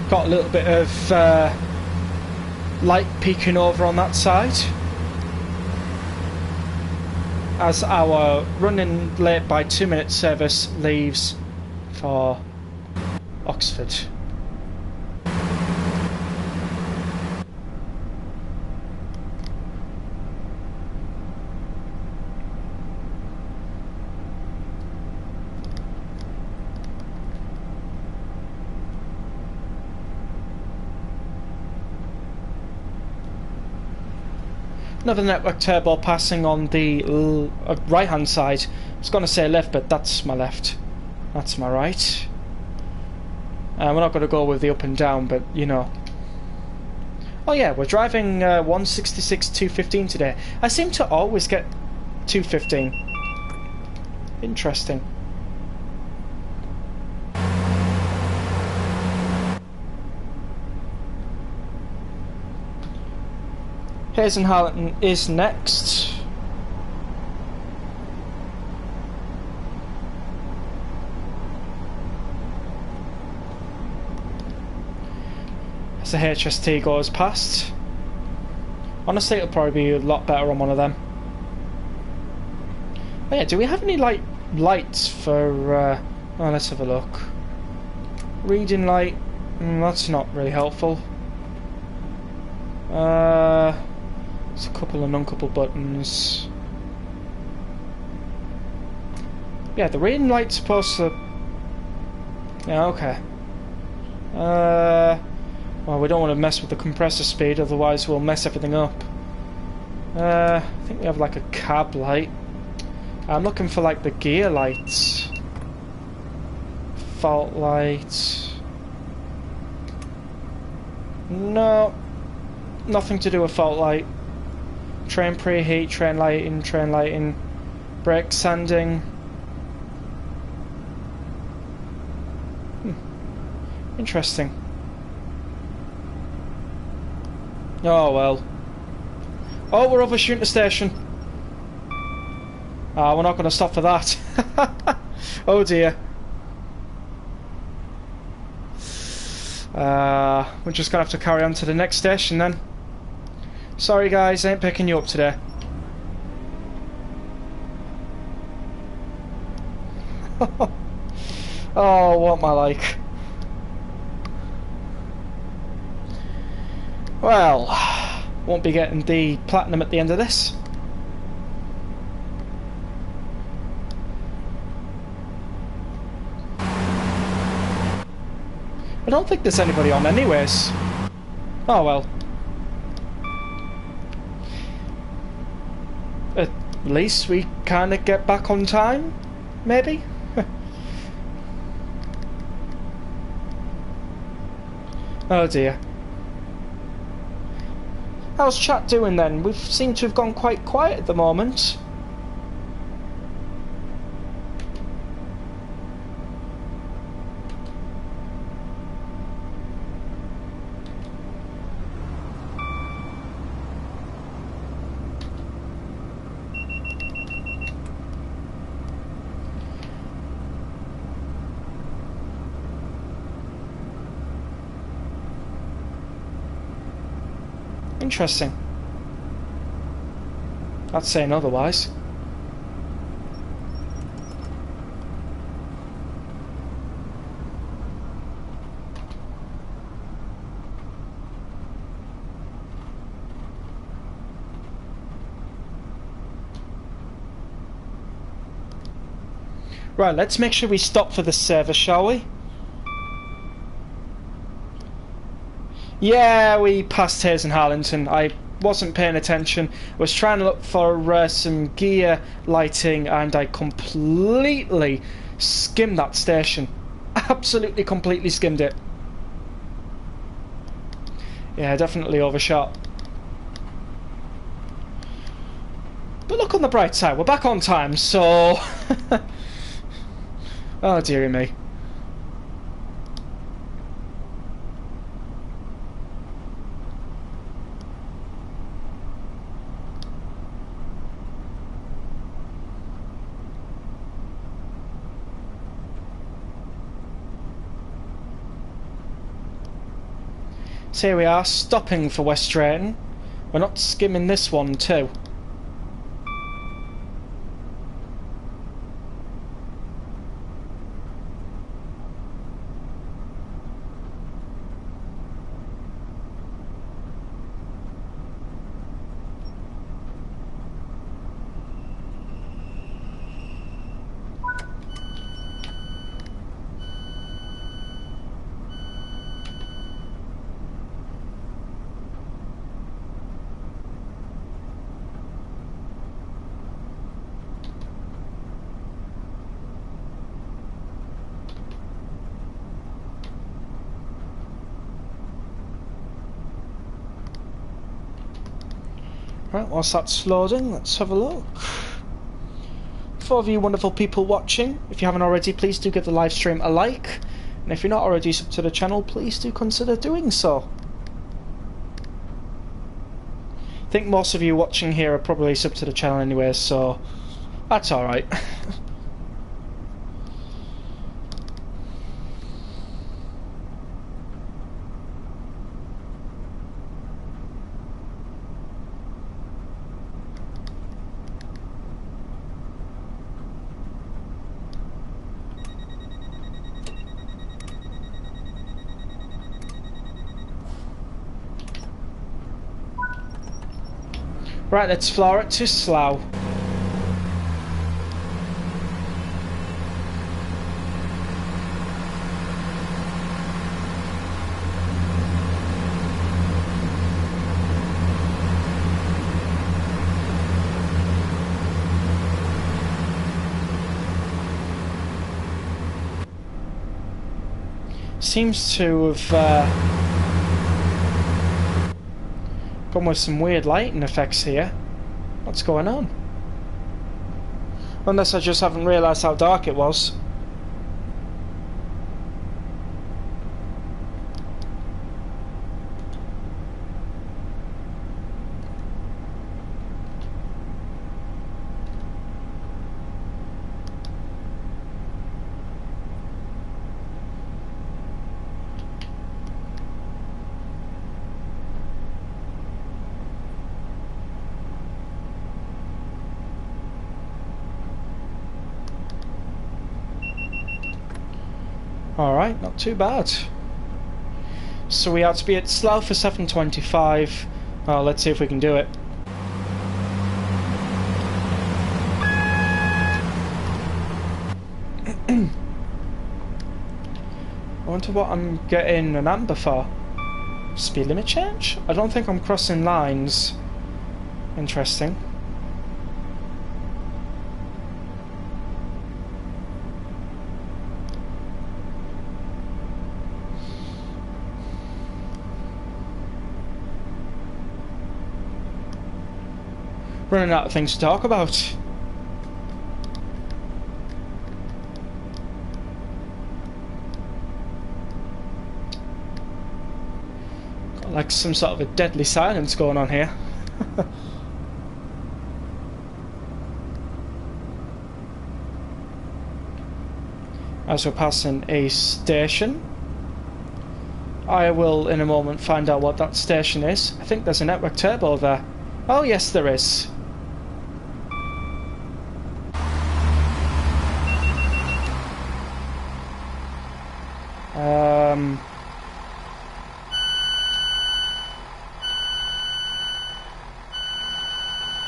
Got a little bit of light peeking over on that side as our running late by 2-minute service leaves for Oxford. Another network turbo passing on the right hand side. I was going to say left, but that's my left. That's my right. We're not going to go with the up and down, but you know. Oh yeah, we're driving 166 215 today. I seem to always get 215. Interesting. Harlington is next. As the HST goes past. Honestly, it'll probably be a lot better on one of them. Oh yeah, do we have any lights for... oh, let's have a look. Reading light. That's not really helpful. There's a couple of uncoupled buttons. Yeah, the reading light's supposed to... yeah, okay. Well, we don't want to mess with the compressor speed, otherwise we'll mess everything up. I think we have like a cab light. I'm looking for like the gear lights. Fault light. No. Nothing to do with fault light. Train preheat, train lighting, brake sanding. Interesting. Oh well. Oh, we're overshooting the station. Ah, we're not going to stop for that. Oh dear. We're just going to have to carry on to the next station then. Sorry guys, I ain't picking you up today. Oh, what am I like? Well, won't be getting the platinum at the end of this. I don't think there's anybody on anyways. Oh well. At least we kind of get back on time, maybe? Oh dear. How's chat doing then? We seem to have gone quite quiet at the moment. Interesting. Not saying otherwise. Right, let's make sure we stop for the service, shall we? Yeah, we passed Harlington. I wasn't paying attention. I was trying to look for some gear lighting and I completely skimmed that station. absolutely completely skimmed it. Yeah, definitely overshot. But look on the bright side, we're back on time, so... Oh, dearie me. So here we are, stopping for West Drayton. We're not skimming this one too. Right, whilst that's loading, let's have a look. For all of you wonderful people watching, if you haven't already, please do give the live stream a like. And if you're not already subbed to the channel, please do consider doing so. I think most of you watching here are probably subbed to the channel anyway, so that's alright. Right, let's floor it to Slough. Seems to have gone with some weird lighting effects here. What's going on? Unless I just haven't realised how dark it was. Alright, not too bad. So we have to be at Slough for 7:25. Let's see if we can do it. I wonder what I'm getting an amber for. Speed limit change? I don't think I'm crossing lines. Interesting. Running out of things to talk about. Got like some sort of a deadly silence going on here. As we're passing a station, I will in a moment find out what that station is. I think there's a network turbo there. Oh yes, there is.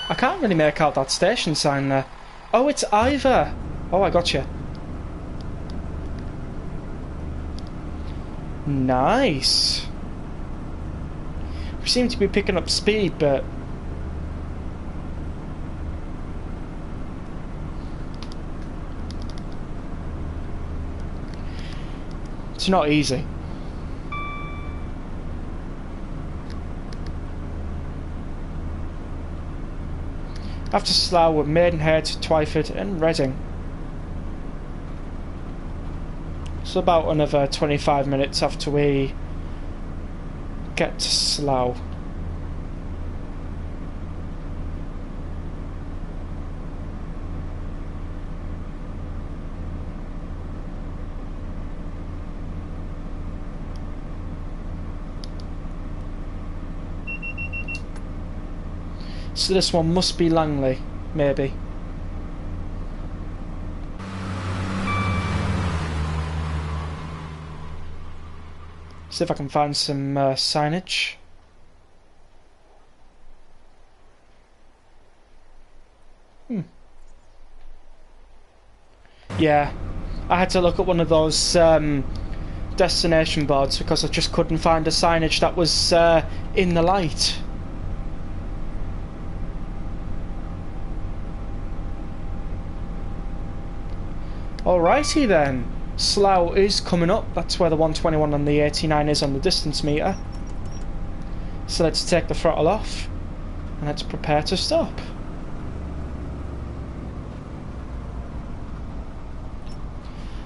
I can't really make out that station sign there. Oh, it's Ivor. Oh, I gotcha. Nice. We seem to be picking up speed, but It's not easy. After Slough were Maidenhead, Twyford and Reading. So about another 25 minutes after we get to Slough. So this one must be Langley, maybe. See if I can find some signage. Yeah, I had to look at one of those destination boards because I just couldn't find a signage that was in the light. Alrighty then, Slough is coming up. That's where the 121 and the 89 is on the distance meter. So let's take the throttle off and let's prepare to stop.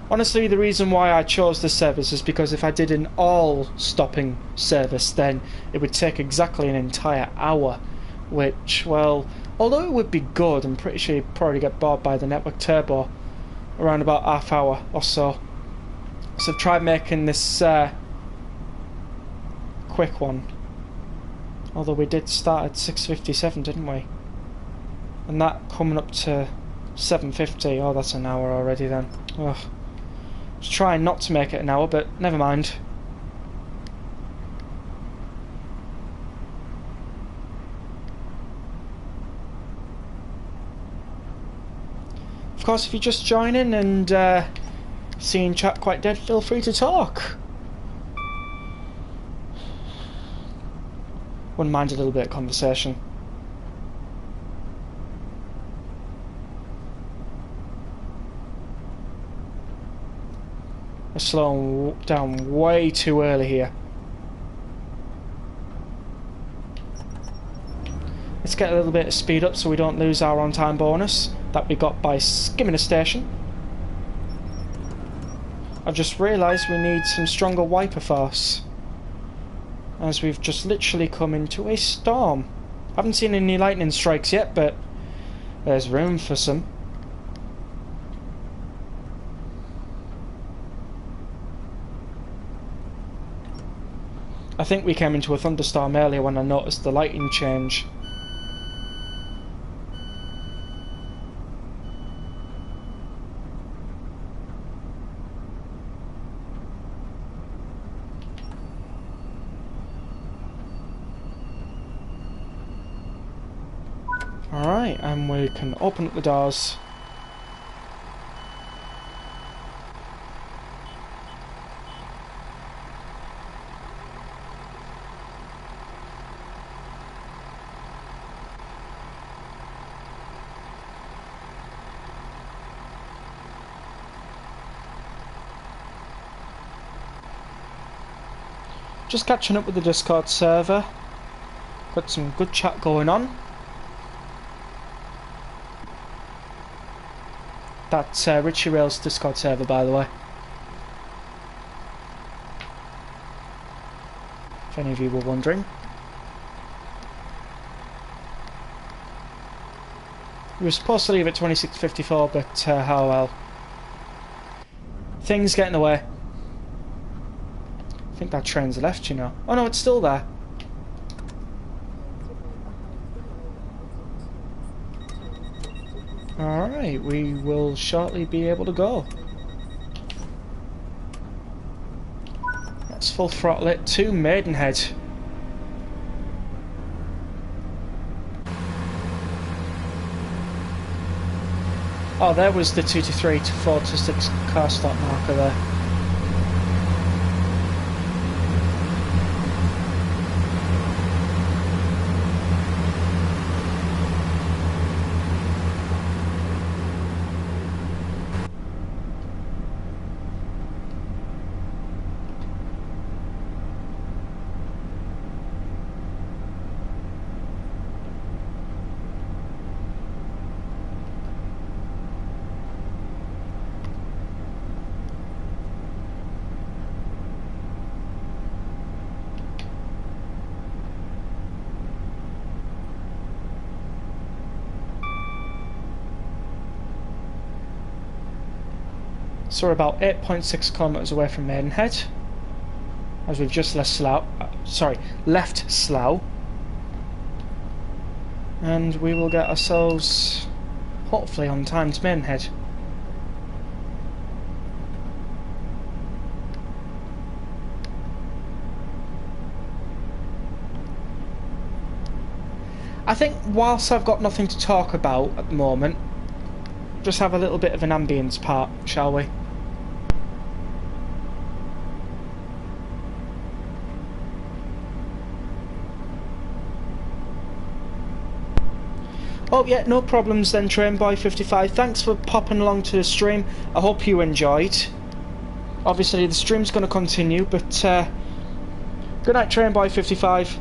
Honestly, the reason why I chose this service is because if I did an all-stopping service, then it would take exactly an entire hour, which, well, although it would be good, I'm pretty sure you'd probably get bored by the network turbo around about half hour or so. So I've tried making this quick one. Although we did start at 6:57, didn't we? And that coming up to 7:50. Oh, that's an hour already then. Ugh. I was trying not to make it an hour, but never mind. Of course, if you're just joining and seeing chat quite dead, feel free to talk. Wouldn't mind a little bit of conversation. We're slowing down way too early here. Let's get a little bit of speed up so we don't lose our on-time bonus that we got by skimming a station. I've just realised we need some stronger wiper force, as we've just literally come into a storm. I haven't seen any lightning strikes yet, but there's room for some. I think we came into a thunderstorm earlier when I noticed the lighting change. Alright, and we can open up the doors. Just catching up with the Discord server. Got some good chat going on. That's Richie Rail's Discord server, by the way. If any of you were wondering. We were supposed to leave at 26:54, but how well. Things get in the way. I think that train's left, you know. Oh no, it's still there. Alright, we will shortly be able to go. Let's full throttle it to Maidenhead. Oh, there was the 2 to 3 to 4 to 6 car stop marker there. So we're about 8.6 kilometres away from Maidenhead, as we've just left Slough, and we will get ourselves hopefully on time to Maidenhead. I think whilst I've got nothing to talk about at the moment, just have a little bit of an ambience part, shall we? Oh yeah, no problems then, Trainboy55. Thanks for popping along to the stream. I hope you enjoyed. Obviously the stream's going to continue, but good night, Trainboy55.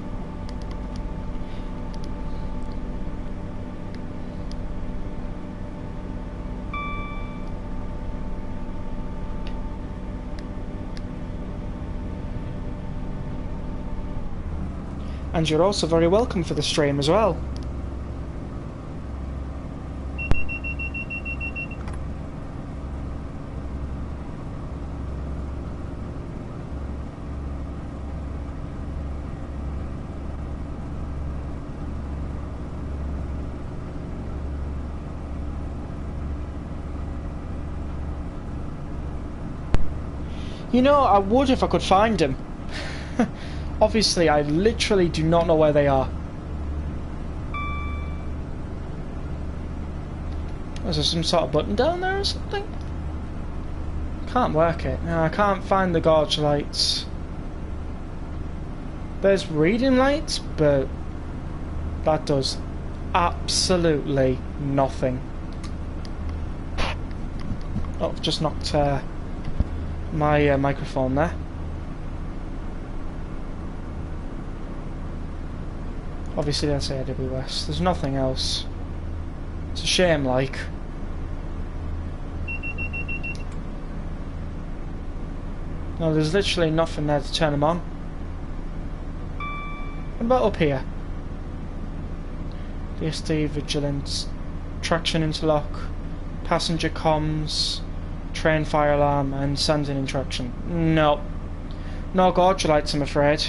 And you're also very welcome for the stream as well. You know, I would if I could find them. Obviously, I literally do not know where they are. Is there some sort of button down there or something? Can't work it. No, I can't find the gorge lights. There's reading lights, but that does absolutely nothing. Oh, I've just knocked my microphone there. Obviously that's AWS. There's nothing else. It's a shame, like. No, there's literally nothing there to turn them on. What about up here? DSD, vigilance, traction interlock, passenger comms, train fire alarm, and sanding interaction. No. No gorge lights, I'm afraid.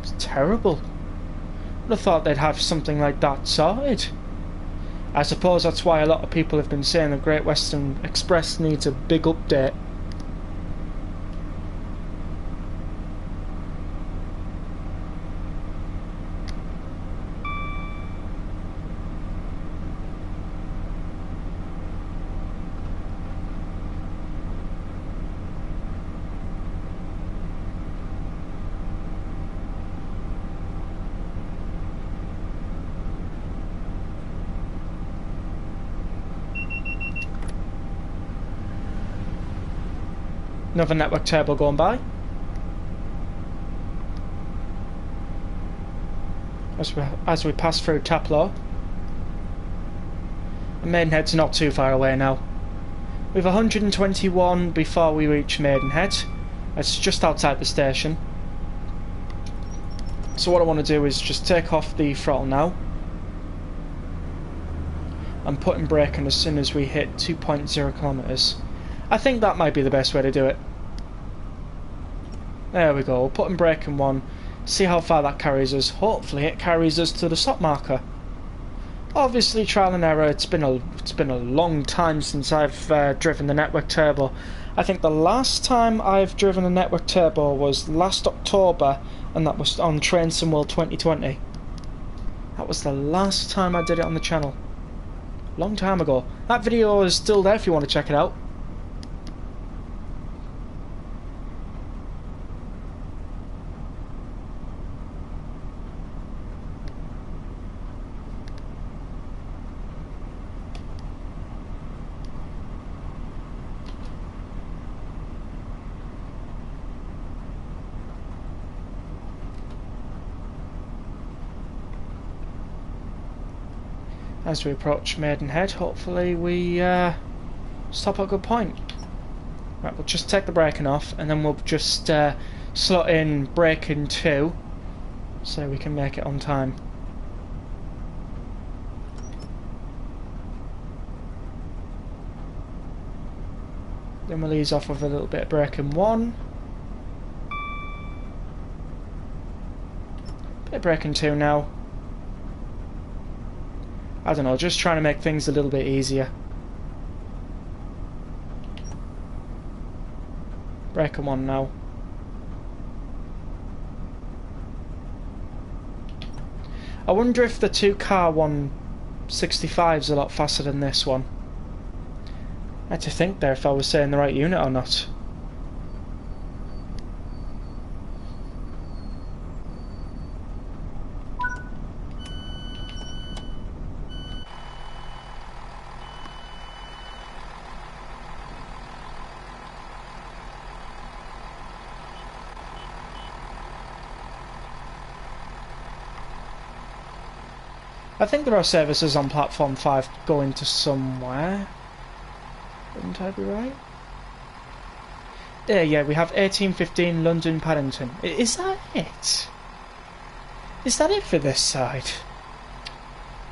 It's terrible. I'd have thought they'd have something like that sorted. I suppose that's why a lot of people have been saying the Great Western Express needs a big update. Another network turbo going by. As we pass through Taplow. And Maidenhead's not too far away now. We've 121 before we reach Maidenhead. It's just outside the station. So what I want to do is just take off the throttle now. And put in braking as soon as we hit 2.0 kilometers. I think that might be the best way to do it. There we go, we'll put in braking one, see how far that carries us. Hopefully it carries us to the stop marker. Obviously trial and error, it's been a long time since I've driven the network turbo. I think the last time I've driven a network turbo was last October, and that was on Train SimWorld 2020. That was the last time I did it on the channel. Long time ago. That video is still there if you want to check it out. As we approach Maidenhead, hopefully we stop at a good point. Right, we'll just take the braking off and then we'll just slot in braking 2 so we can make it on time. Then we'll ease off with a little bit of braking 1. Bit of braking 2 now. I don't know, just trying to make things a little bit easier. Braking 1 now. I wonder if the 2-car 165 is a lot faster than this one. I had to think there if I was saying the right unit or not. I think there are services on platform 5 going to somewhere. Wouldn't I be right? Yeah, we have 1815 London Paddington. Is that it? Is that it for this side?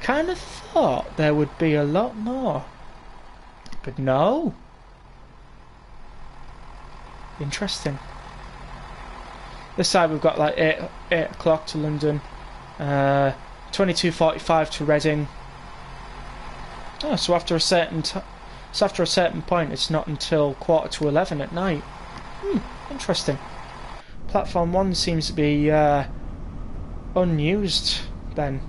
Kind of thought there would be a lot more. But no. Interesting. This side we've got like 8 o'clock to London. 22:45 to Reading. Oh, so after a certain point, it's not until 11:15 at night. Interesting. Platform 1 seems to be unused then.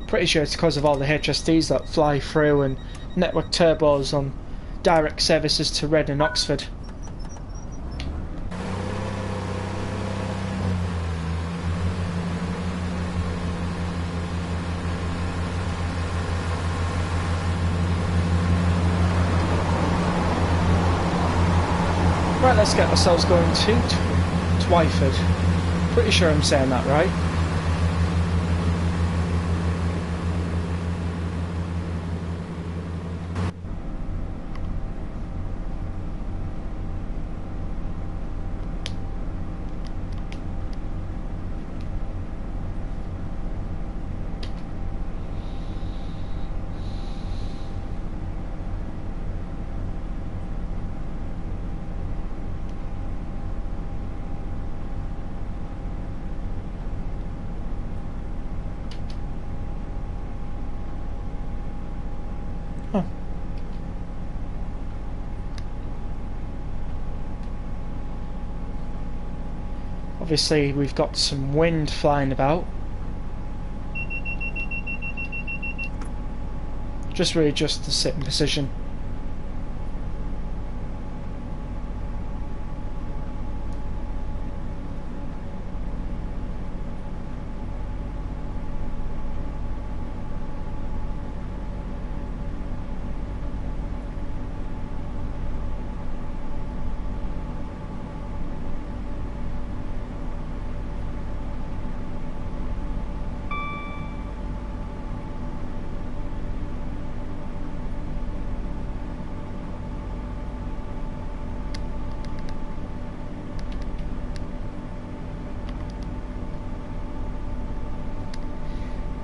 Pretty sure it's because of all the HSDs that fly through and network turbos on direct services to Reading and Oxford. Right, let's get ourselves going to Twyford. Pretty sure I'm saying that right. Huh. Obviously we've got some wind flying about. Just readjust the sitting position.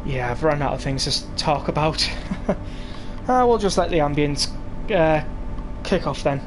Yeah, I've run out of things to talk about. We'll just let the ambience kick off then.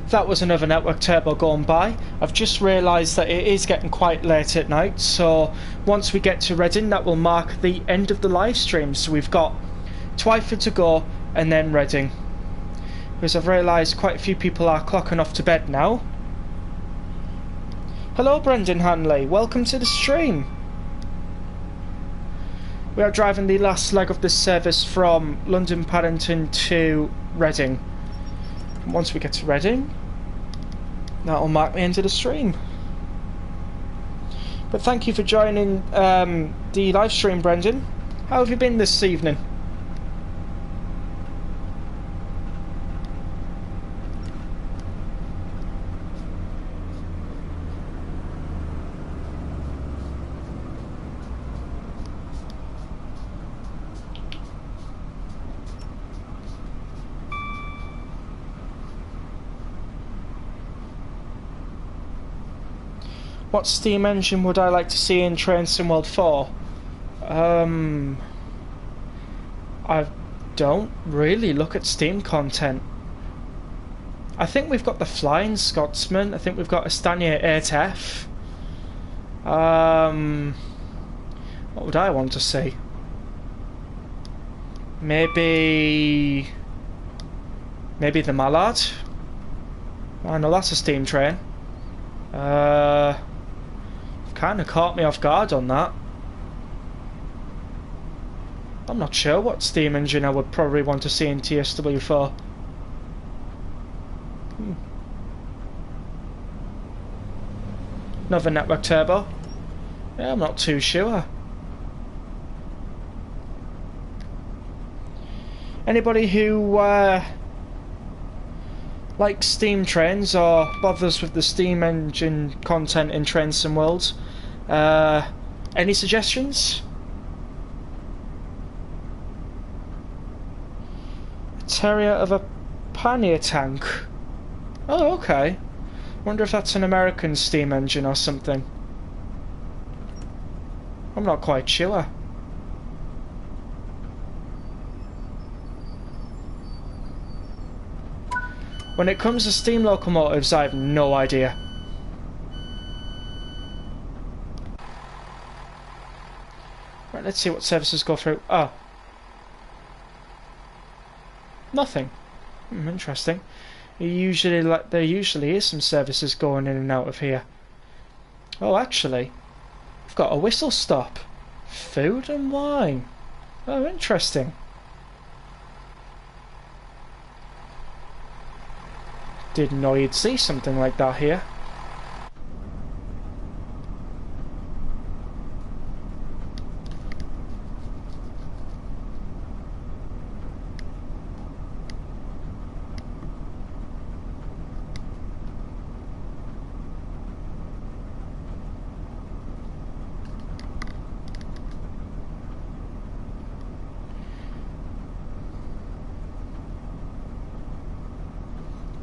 that was another network turbo going by. I've just realised that it is getting quite late at night, so once we get to Reading, that will mark the end of the live stream. So we've got Twyford to go and then Reading, because I've realised quite a few people are clocking off to bed now. Hello Brendan Hanley, welcome to the stream. We are driving the last leg of this service from London Paddington to Reading. Once we get to Reading, that will mark the end of the stream. But thank you for joining the live stream, Brendan. How have you been this evening? What steam engine would I like to see in Train Sim World 4? I don't really look at Steam content. I think we've got the Flying Scotsman. I think we've got a Stania 8F. What would I want to see? Maybe the Mallard. I know that's a steam train. Kind of caught me off guard on that. I'm not sure what steam engine I would probably want to see in TSW4. Another network turbo? Yeah, I'm not too sure. Anybody who likes steam trains or bothers with the steam engine content in Train Sim World, any suggestions? Terrier of a pannier tank. Oh, okay. Wonder if that's an American steam engine or something. I'm not quite sure. When it comes to steam locomotives, I have no idea. Right, let's see what services go through. Oh. Nothing. Interesting. There usually is some services going in and out of here. Oh, actually, we've got a whistle stop. Food and wine. Oh, interesting. Didn't know you'd see something like that here.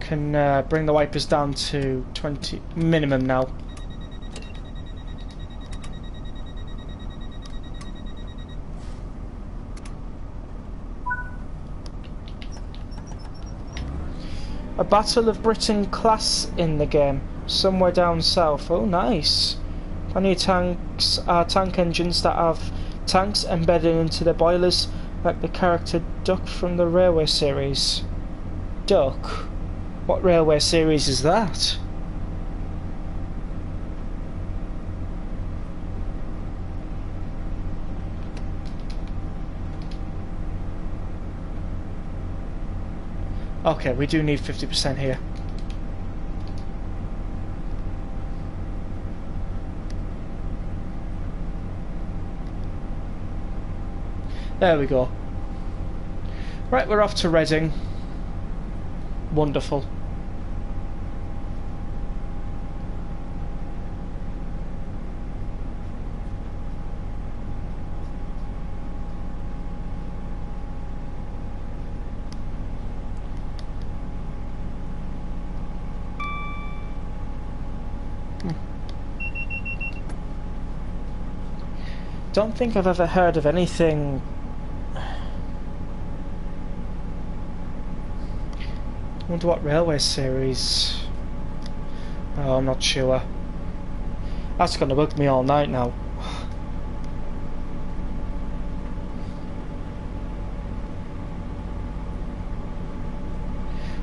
Can bring the wipers down to 20 minimum now. A Battle of Britain class in the game, somewhere down south. Oh, nice. Plenty of tanks are tank engines that have tanks embedded into the boilers, like the character Duck from the Railway series. Duck? What railway series is that? Okay, we do need 50% here. There we go. Right, we're off to Reading. Wonderful. Don't think I've ever heard of anything I wonder what railway series. Oh, I'm not sure. That's gonna bug me all night now.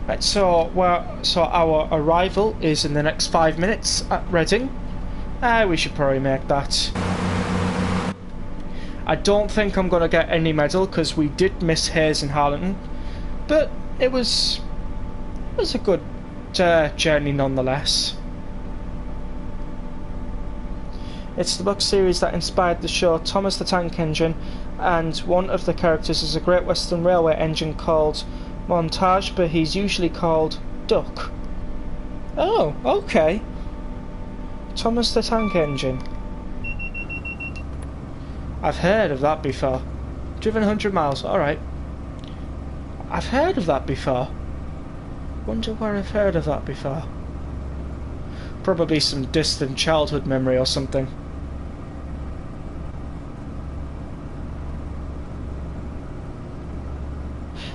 Right, so our arrival is in the next 5 minutes at Reading. We should probably make that. I don't think I'm gonna get any medal because we did miss Hayes and Harlington, but it was a good journey nonetheless. It's the book series that inspired the show Thomas the Tank Engine, and one of the characters is a Great Western Railway engine called Montage, but he's usually called Duck. Oh, okay. Thomas the Tank Engine. I've heard of that before. Driven 100 miles, alright. I've heard of that before. Wonder where I've heard of that before. Probably some distant childhood memory or something.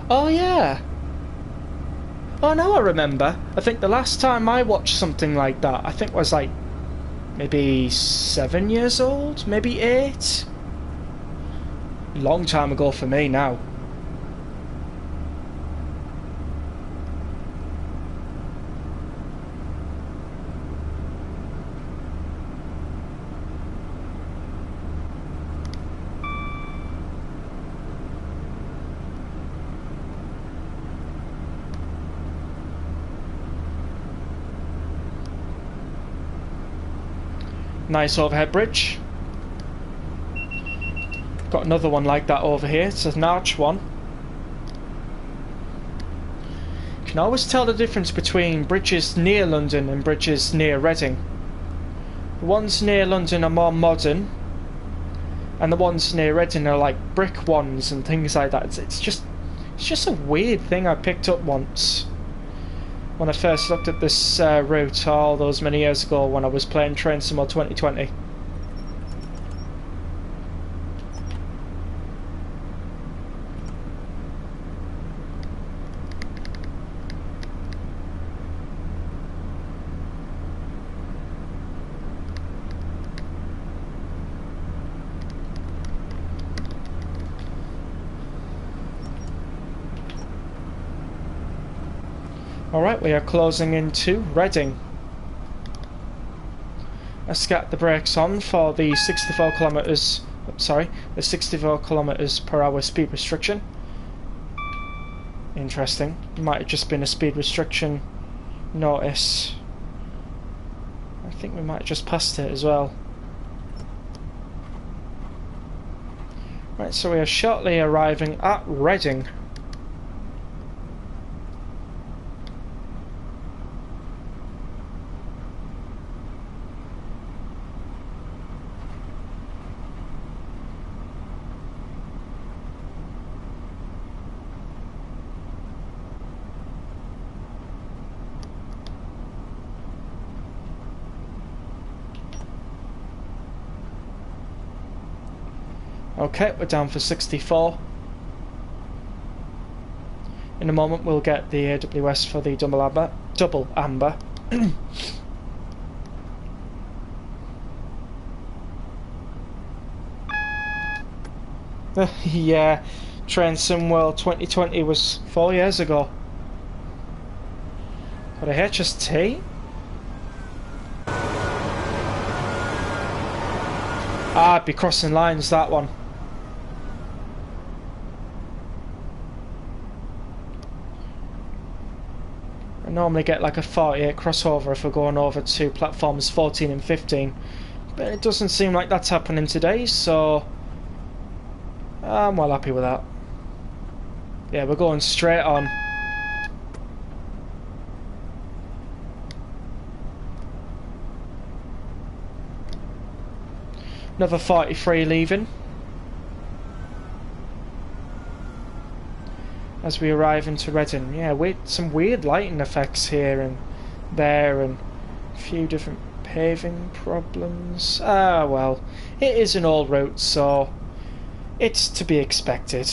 Oh yeah. Oh, now I remember. I think the last time I watched something like that, I think was like maybe 7 years old, maybe 8. Long time ago for me now. Nice overhead bridge. Got another one like that over here. It's an arch one. You can always tell the difference between bridges near London and bridges near Reading. The ones near London are more modern, and the ones near Reading are like brick ones and things like that. It's just a weird thing I picked up once when I first looked at this route all those many years ago when I was playing Train Sim 2020. Alright, we are closing into Reading. Let's get the brakes on for the 64 kilometers. Sorry, the 64 kilometers per hour speed restriction. Interesting. Might have just been a speed restriction notice. I think we might have just passed it as well. Right, so we are shortly arriving at Reading. Okay, we're down for 64. In a moment we'll get the AWS for the double amber. Yeah, Train Sim World 2020 was 4 years ago. Got a HST? Ah, it'd be crossing lines, that one. I normally get like a 48 crossover if we're going over to platforms 14 and 15, but it doesn't seem like that's happening today, so I'm well happy with that. Yeah, we're going straight on. Another 43 leaving as we arrive into Reading. Yeah, some weird lighting effects here and there, and a few different paving problems. Ah, well, it is an old route, so it's to be expected.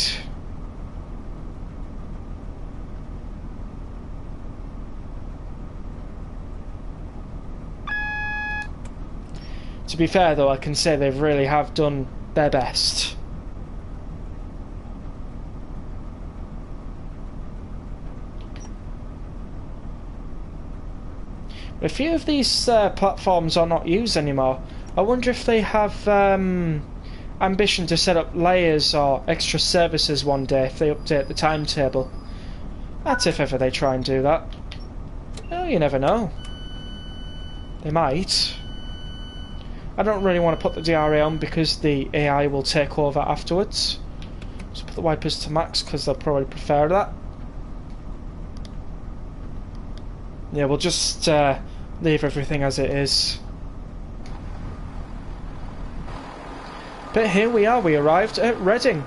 To be fair though, I can say they really have done their best. A few of these platforms are not used anymore. I wonder if they have ambition to set up layers or extra services one day if they update the timetable. That's if ever they try and do that. Well, you never know. They might. I don't really want to put the DRA on because the AI will take over afterwards. So put the wipers to max because they'll probably prefer that. Yeah, we'll just leave everything as it is. But here we are, we arrived at Reading.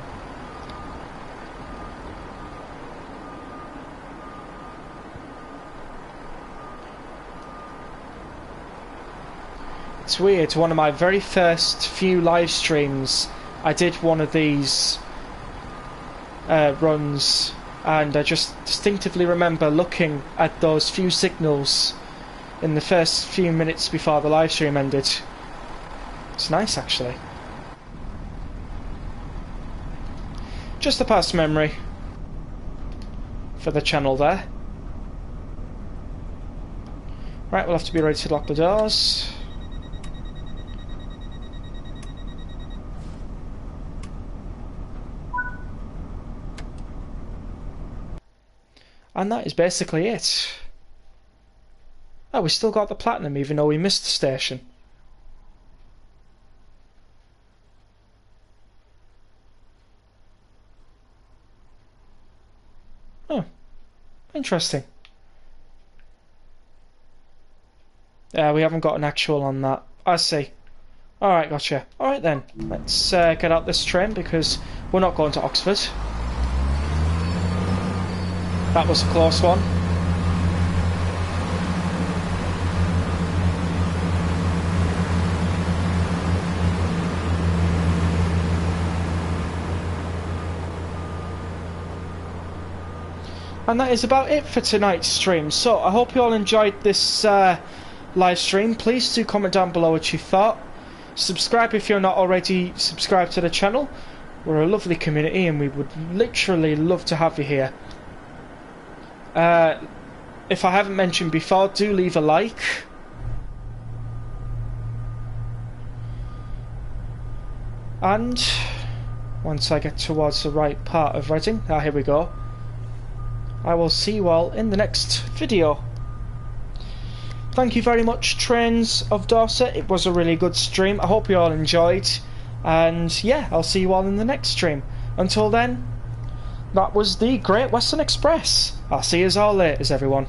It's weird, one of my very first few live streams, I did one of these runs, and I just distinctively remember looking at those few signals in the first few minutes before the live stream ended. It's nice actually. Just a past memory for the channel there. Right, we'll have to be ready to lock the doors. And that is basically it. Oh, we still got the platinum even though we missed the station. Oh, interesting. Yeah, we haven't got an actual on that. I see. Alright, gotcha. Alright then, let's get out this train because we're not going to Oxford. That was a close one. And that is about it for tonight's stream. So I hope you all enjoyed this live stream. Please do comment down below what you thought. Subscribe if you're not already subscribed to the channel. We're a lovely community and we would literally love to have you here. If I haven't mentioned before, do leave a like. And once I get towards the right part of Reading, here we go, I will see you all in the next video. Thank you very much, Trains of Dorset. It was a really good stream. I hope you all enjoyed. And yeah, I'll see you all in the next stream. Until then, that was the Great Western Express. I'll see you all later, everyone.